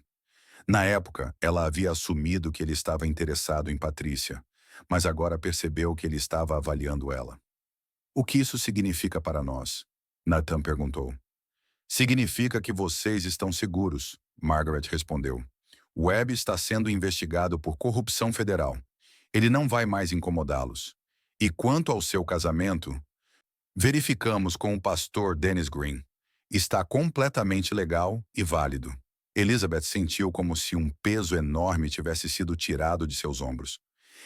Na época, ela havia assumido que ele estava interessado em Patrícia, mas agora percebeu que ele estava avaliando ela. O que isso significa para nós? Nathan perguntou. Significa que vocês estão seguros, Margaret respondeu. Webb está sendo investigado por corrupção federal. Ele não vai mais incomodá-los. E quanto ao seu casamento, verificamos com o pastor Dennis Green. Está completamente legal e válido. Elizabeth sentiu como se um peso enorme tivesse sido tirado de seus ombros.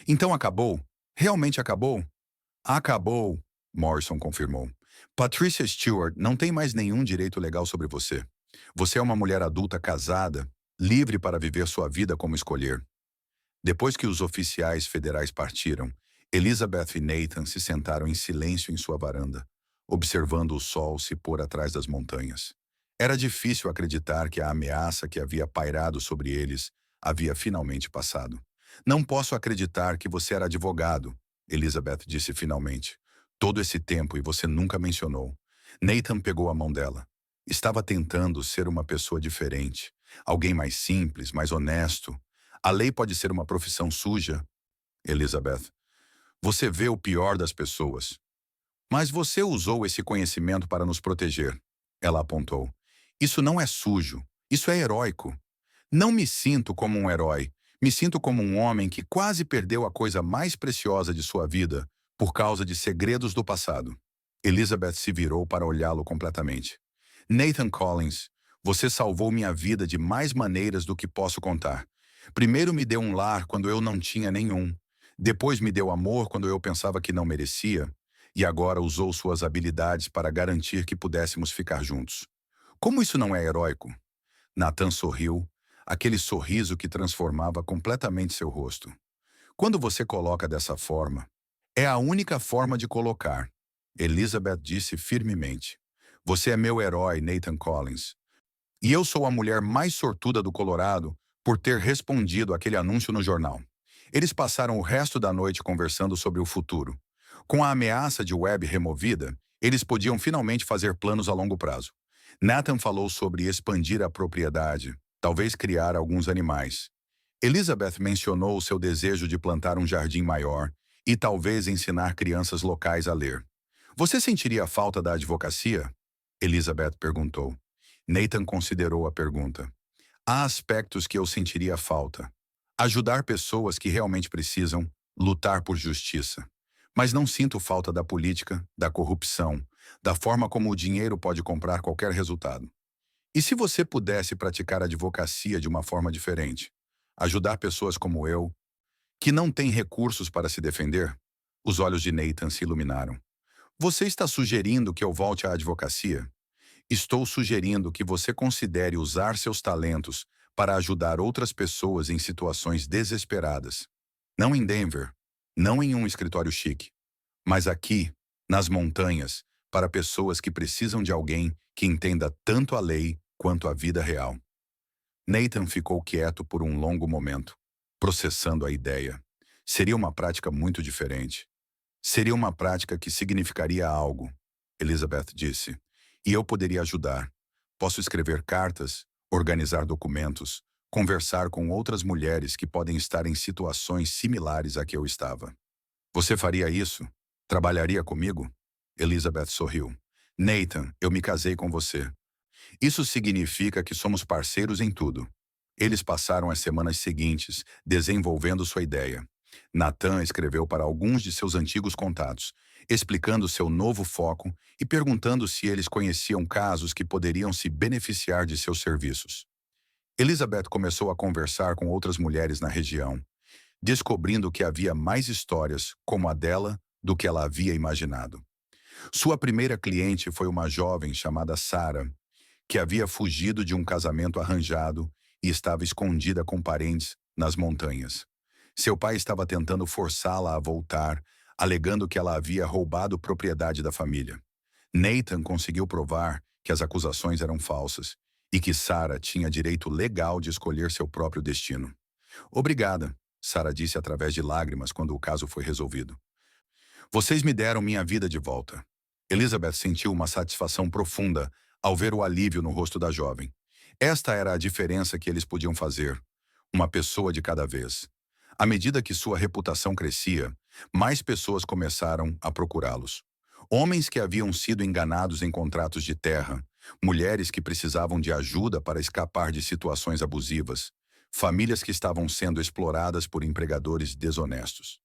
Então acabou? Realmente acabou? Acabou, Morrison confirmou. Patricia Stewart não tem mais nenhum direito legal sobre você. Você é uma mulher adulta casada, livre para viver sua vida como escolher. Depois que os oficiais federais partiram, Elizabeth e Nathan se sentaram em silêncio em sua varanda, observando o sol se pôr atrás das montanhas. Era difícil acreditar que a ameaça que havia pairado sobre eles havia finalmente passado. Não posso acreditar que você era advogado, Elizabeth disse finalmente. Todo esse tempo e você nunca mencionou. Nathan pegou a mão dela. Estava tentando ser uma pessoa diferente, alguém mais simples, mais honesto. A lei pode ser uma profissão suja, Elizabeth. Você vê o pior das pessoas. Mas você usou esse conhecimento para nos proteger, ela apontou. Isso não é sujo, isso é heróico. Não me sinto como um herói, me sinto como um homem que quase perdeu a coisa mais preciosa de sua vida por causa de segredos do passado. Elizabeth se virou para olhá-lo completamente. Nathan Collins, você salvou minha vida de mais maneiras do que posso contar. Primeiro me deu um lar quando eu não tinha nenhum. Depois me deu amor quando eu pensava que não merecia. E agora usou suas habilidades para garantir que pudéssemos ficar juntos. Como isso não é heróico? Nathan sorriu, aquele sorriso que transformava completamente seu rosto. Quando você coloca dessa forma, é a única forma de colocar, Elizabeth disse firmemente. Você é meu herói, Nathan Collins. E eu sou a mulher mais sortuda do Colorado por ter respondido àquele anúncio no jornal. Eles passaram o resto da noite conversando sobre o futuro. Com a ameaça de Webb removida, eles podiam finalmente fazer planos a longo prazo. Nathan falou sobre expandir a propriedade, talvez criar alguns animais. Elizabeth mencionou o seu desejo de plantar um jardim maior e talvez ensinar crianças locais a ler. Você sentiria a falta da advocacia? Elizabeth perguntou. Nathan considerou a pergunta. Há aspectos que eu sentiria falta. Ajudar pessoas que realmente precisam, lutar por justiça. Mas não sinto falta da política, da corrupção, da forma como o dinheiro pode comprar qualquer resultado. E se você pudesse praticar a advocacia de uma forma diferente? Ajudar pessoas como eu, que não têm recursos para se defender? Os olhos de Nathan se iluminaram. Você está sugerindo que eu volte à advocacia? Estou sugerindo que você considere usar seus talentos para ajudar outras pessoas em situações desesperadas. Não em Denver, não em um escritório chique, mas aqui, nas montanhas, para pessoas que precisam de alguém que entenda tanto a lei quanto a vida real. Nathan ficou quieto por um longo momento, processando a ideia. Seria uma prática muito diferente. Seria uma prática que significaria algo, Elizabeth disse. E eu poderia ajudar. Posso escrever cartas, organizar documentos, conversar com outras mulheres que podem estar em situações similares à que eu estava. Você faria isso? Trabalharia comigo? Elizabeth sorriu. Nathan, eu me casei com você. Isso significa que somos parceiros em tudo. Eles passaram as semanas seguintes desenvolvendo sua ideia. Nathan escreveu para alguns de seus antigos contatos, explicando seu novo foco e perguntando se eles conheciam casos que poderiam se beneficiar de seus serviços. Elizabeth começou a conversar com outras mulheres na região, descobrindo que havia mais histórias, como a dela, do que ela havia imaginado. Sua primeira cliente foi uma jovem chamada Sarah, que havia fugido de um casamento arranjado e estava escondida com parentes nas montanhas. Seu pai estava tentando forçá-la a voltar, alegando que ela havia roubado propriedade da família. Nathan conseguiu provar que as acusações eram falsas e que Sarah tinha direito legal de escolher seu próprio destino. Obrigada, Sarah disse através de lágrimas quando o caso foi resolvido. Vocês me deram minha vida de volta. Elizabeth sentiu uma satisfação profunda ao ver o alívio no rosto da jovem. Esta era a diferença que eles podiam fazer, uma pessoa de cada vez. À medida que sua reputação crescia, mais pessoas começaram a procurá-los. Homens que haviam sido enganados em contratos de terra, mulheres que precisavam de ajuda para escapar de situações abusivas, famílias que estavam sendo exploradas por empregadores desonestos.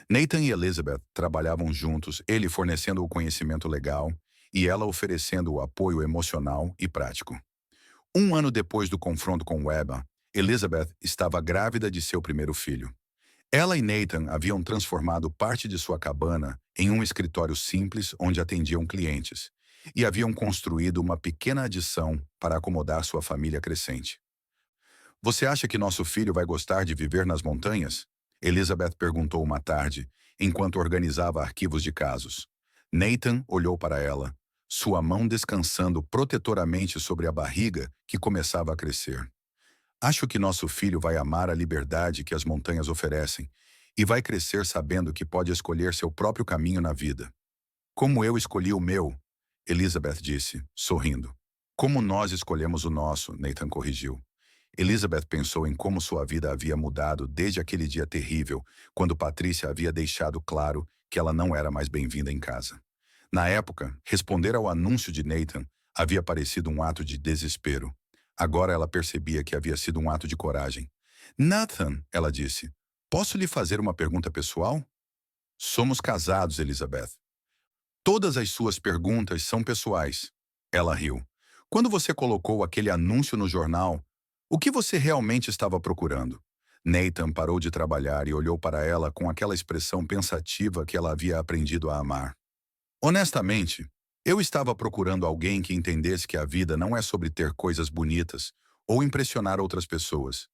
Nathan e Elizabeth trabalhavam juntos, ele fornecendo o conhecimento legal e ela oferecendo o apoio emocional e prático. Um ano depois do confronto com Webb, Elizabeth estava grávida de seu primeiro filho. Ela e Nathan haviam transformado parte de sua cabana em um escritório simples onde atendiam clientes, e haviam construído uma pequena adição para acomodar sua família crescente. Você acha que nosso filho vai gostar de viver nas montanhas? Elizabeth perguntou uma tarde, enquanto organizava arquivos de casos. Nathan olhou para ela, sua mão descansando protetoramente sobre a barriga que começava a crescer. Acho que nosso filho vai amar a liberdade que as montanhas oferecem e vai crescer sabendo que pode escolher seu próprio caminho na vida. Como eu escolhi o meu, Elizabeth disse, sorrindo. Como nós escolhemos o nosso, Nathan corrigiu. Elizabeth pensou em como sua vida havia mudado desde aquele dia terrível, quando Patrícia havia deixado claro que ela não era mais bem-vinda em casa. Na época, responder ao anúncio de Nathan havia parecido um ato de desespero. Agora ela percebia que havia sido um ato de coragem. Nathan, ela disse, posso lhe fazer uma pergunta pessoal? Somos casados, Elizabeth. Todas as suas perguntas são pessoais. Ela riu. Quando você colocou aquele anúncio no jornal, o que você realmente estava procurando? Nathan parou de trabalhar e olhou para ela com aquela expressão pensativa que ela havia aprendido a amar. Honestamente, eu estava procurando alguém que entendesse que a vida não é sobre ter coisas bonitas ou impressionar outras pessoas.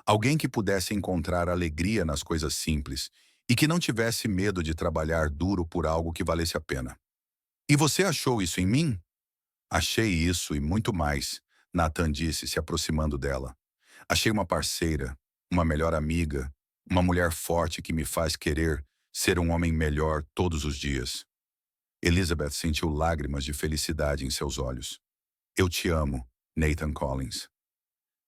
Alguém que pudesse encontrar alegria nas coisas simples e que não tivesse medo de trabalhar duro por algo que valesse a pena. E você achou isso em mim? Achei isso e muito mais, Nathan disse, se aproximando dela. Achei uma parceira, uma melhor amiga, uma mulher forte que me faz querer ser um homem melhor todos os dias. Elizabeth sentiu lágrimas de felicidade em seus olhos. Eu te amo, Nathan Collins.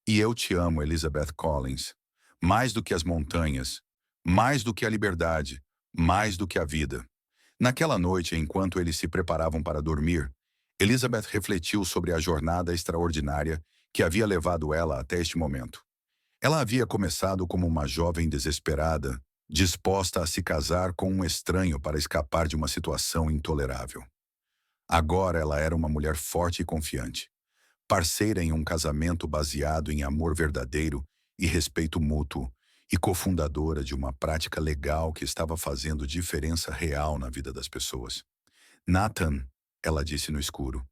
E eu te amo, Elizabeth Collins. Mais do que as montanhas, mais do que a liberdade, mais do que a vida. Naquela noite, enquanto eles se preparavam para dormir, Elizabeth refletiu sobre a jornada extraordinária que havia levado ela até este momento. Ela havia começado como uma jovem desesperada, disposta a se casar com um estranho para escapar de uma situação intolerável. Agora ela era uma mulher forte e confiante, parceira em um casamento baseado em amor verdadeiro e respeito mútuo, e cofundadora de uma prática legal que estava fazendo diferença real na vida das pessoas. Nathan, ela disse no escuro,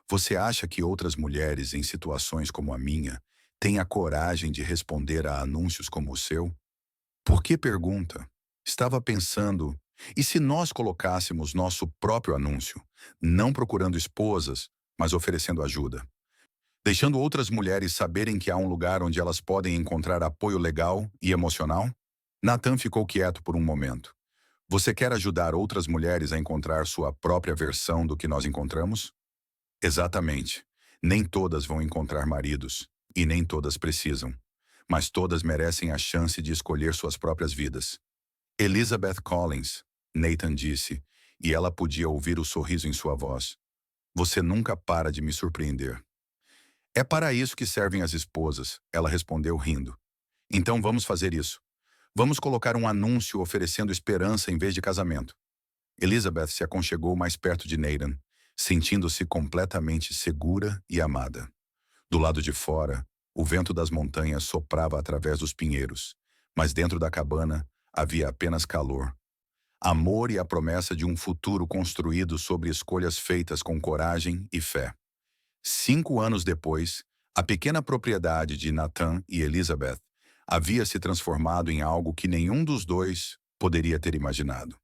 você acha que outras mulheres em situações como a minha têm a coragem de responder a anúncios como o seu? Por que pergunta? Estava pensando, e se nós colocássemos nosso próprio anúncio, não procurando esposas, mas oferecendo ajuda? Deixando outras mulheres saberem que há um lugar onde elas podem encontrar apoio legal e emocional? Nathan ficou quieto por um momento. Você quer ajudar outras mulheres a encontrar sua própria versão do que nós encontramos? Exatamente. Nem todas vão encontrar maridos, e nem todas precisam. Mas todas merecem a chance de escolher suas próprias vidas. Elizabeth Collins, Nathan disse, e ela podia ouvir o sorriso em sua voz. Você nunca para de me surpreender. É para isso que servem as esposas, ela respondeu rindo. Então vamos fazer isso. Vamos colocar um anúncio oferecendo esperança em vez de casamento. Elizabeth se aconchegou mais perto de Nathan, sentindo-se completamente segura e amada. Do lado de fora, o vento das montanhas soprava através dos pinheiros, mas dentro da cabana havia apenas calor, amor e a promessa de um futuro construído sobre escolhas feitas com coragem e fé. 5 anos depois, a pequena propriedade de Nathan e Elizabeth havia se transformado em algo que nenhum dos dois poderia ter imaginado.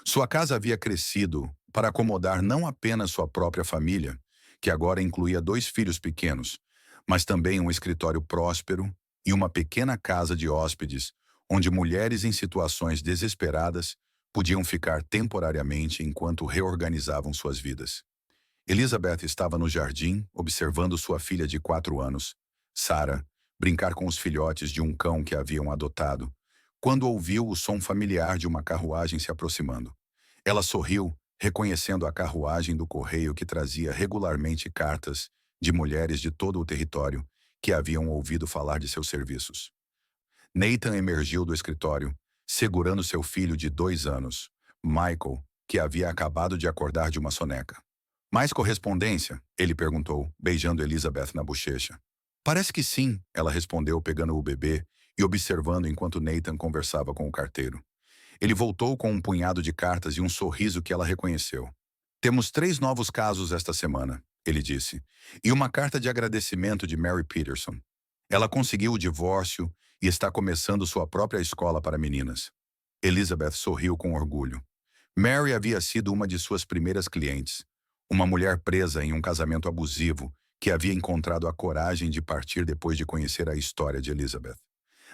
Sua casa havia crescido para acomodar não apenas sua própria família, que agora incluía 2 filhos pequenos, mas também um escritório próspero e uma pequena casa de hóspedes, onde mulheres em situações desesperadas podiam ficar temporariamente enquanto reorganizavam suas vidas. Elizabeth estava no jardim, observando sua filha de 4 anos, Sarah, brincar com os filhotes de um cão que haviam adotado, quando ouviu o som familiar de uma carruagem se aproximando. Ela sorriu, reconhecendo a carruagem do correio que trazia regularmente cartas de mulheres de todo o território que haviam ouvido falar de seus serviços. Nathan emergiu do escritório, segurando seu filho de 2 anos, Michael, que havia acabado de acordar de uma soneca. Mais correspondência? Ele perguntou, beijando Elizabeth na bochecha. Parece que sim, ela respondeu pegando o bebê e observando enquanto Nathan conversava com o carteiro. Ele voltou com um punhado de cartas e um sorriso que ela reconheceu. Temos 3 novos casos esta semana, ele disse, e uma carta de agradecimento de Mary Peterson. Ela conseguiu o divórcio e está começando sua própria escola para meninas. Elizabeth sorriu com orgulho. Mary havia sido uma de suas primeiras clientes, uma mulher presa em um casamento abusivo que havia encontrado a coragem de partir depois de conhecer a história de Elizabeth.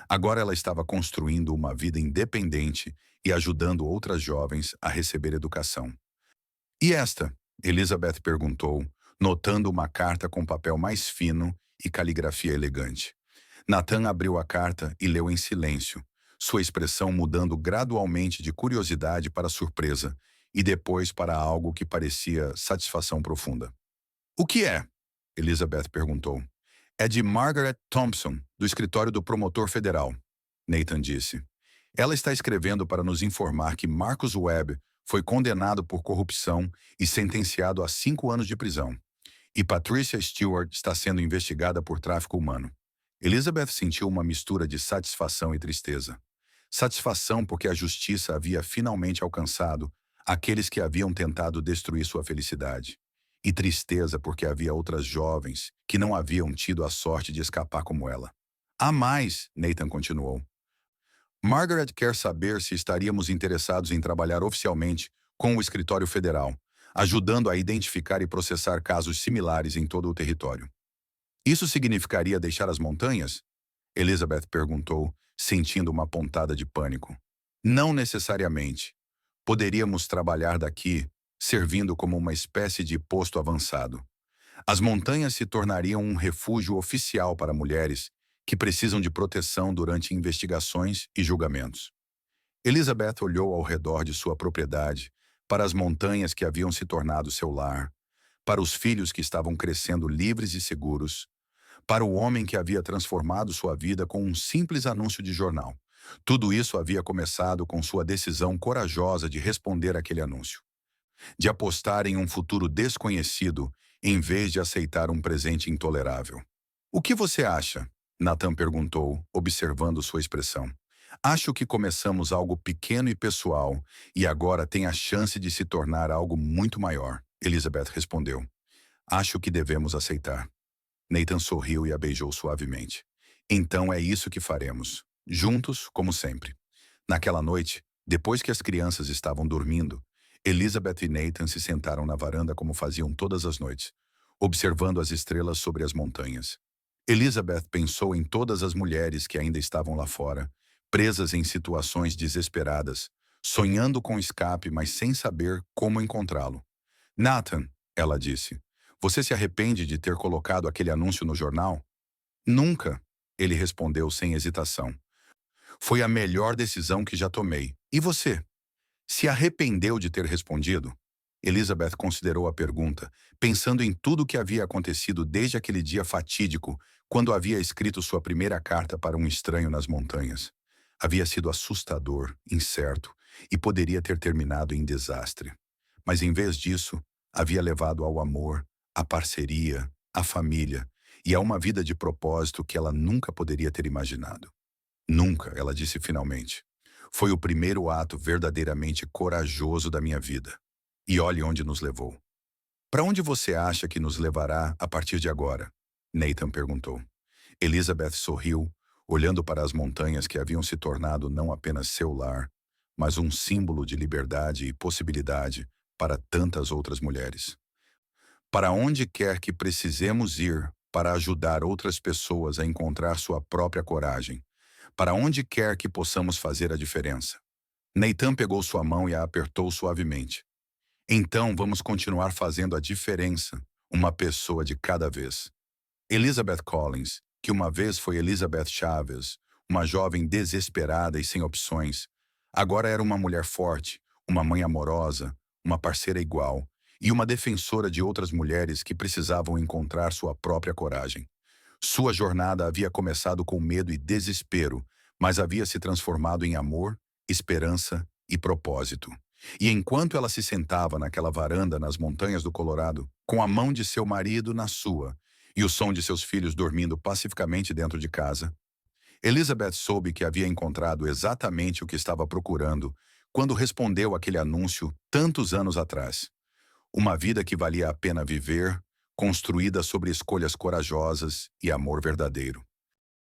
Agora ela estava construindo uma vida independente e ajudando outras jovens a receber educação. E esta? Elizabeth perguntou, notando uma carta com papel mais fino e caligrafia elegante. Nathan abriu a carta e leu em silêncio, sua expressão mudando gradualmente de curiosidade para surpresa e depois para algo que parecia satisfação profunda. O que é? Elizabeth perguntou. É de Margaret Thompson, do escritório do promotor federal, Nathan disse. Ela está escrevendo para nos informar que Marcus Webb foi condenado por corrupção e sentenciado a 5 anos de prisão. E Patricia Stewart está sendo investigada por tráfico humano. Elizabeth sentiu uma mistura de satisfação e tristeza. Satisfação porque a justiça havia finalmente alcançado aqueles que haviam tentado destruir sua felicidade. E tristeza porque havia outras jovens que não haviam tido a sorte de escapar como ela. Há mais, Nathan continuou. Margaret quer saber se estaríamos interessados em trabalhar oficialmente com o escritório federal, ajudando a identificar e processar casos similares em todo o território. Isso significaria deixar as montanhas? Elizabeth perguntou, sentindo uma pontada de pânico. Não necessariamente. Poderíamos trabalhar daqui, servindo como uma espécie de posto avançado. As montanhas se tornariam um refúgio oficial para mulheres que precisam de proteção durante investigações e julgamentos. Elizabeth olhou ao redor de sua propriedade, para as montanhas que haviam se tornado seu lar, para os filhos que estavam crescendo livres e seguros, para o homem que havia transformado sua vida com um simples anúncio de jornal. Tudo isso havia começado com sua decisão corajosa de responder àquele anúncio, de apostar em um futuro desconhecido em vez de aceitar um presente intolerável. O que você acha? Nathan perguntou, observando sua expressão. Acho que começamos algo pequeno e pessoal e agora tem a chance de se tornar algo muito maior, Elizabeth respondeu. Acho que devemos aceitar. Nathan sorriu e a beijou suavemente. Então é isso que faremos, juntos como sempre. Naquela noite, depois que as crianças estavam dormindo, Elizabeth e Nathan se sentaram na varanda como faziam todas as noites, observando as estrelas sobre as montanhas. Elizabeth pensou em todas as mulheres que ainda estavam lá fora, presas em situações desesperadas, sonhando com escape, mas sem saber como encontrá-lo. Nathan, ela disse, você se arrepende de ter colocado aquele anúncio no jornal? Nunca, ele respondeu sem hesitação. Foi a melhor decisão que já tomei. E você? Se arrependeu de ter respondido? Elizabeth considerou a pergunta, pensando em tudo o que havia acontecido desde aquele dia fatídico, quando havia escrito sua primeira carta para um estranho nas montanhas. Havia sido assustador, incerto e poderia ter terminado em desastre. Mas em vez disso, havia levado ao amor, à parceria, à família e a uma vida de propósito que ela nunca poderia ter imaginado. Nunca, ela disse finalmente. Foi o primeiro ato verdadeiramente corajoso da minha vida. E olhe onde nos levou. Para onde você acha que nos levará a partir de agora? Nathan perguntou. Elizabeth sorriu, olhando para as montanhas que haviam se tornado não apenas seu lar, mas um símbolo de liberdade e possibilidade para tantas outras mulheres. Para onde quer que precisemos ir para ajudar outras pessoas a encontrar sua própria coragem, para onde quer que possamos fazer a diferença. Nathan pegou sua mão e a apertou suavemente. Então vamos continuar fazendo a diferença, uma pessoa de cada vez. Elizabeth Collins, que uma vez foi Elizabeth Chaves, uma jovem desesperada e sem opções, agora era uma mulher forte, uma mãe amorosa, uma parceira igual e uma defensora de outras mulheres que precisavam encontrar sua própria coragem. Sua jornada havia começado com medo e desespero, mas havia se transformado em amor, esperança e propósito. E enquanto ela se sentava naquela varanda nas montanhas do Colorado, com a mão de seu marido na sua e o som de seus filhos dormindo pacificamente dentro de casa, Elizabeth soube que havia encontrado exatamente o que estava procurando quando respondeu aquele anúncio tantos anos atrás. Uma vida que valia a pena viver, construída sobre escolhas corajosas e amor verdadeiro.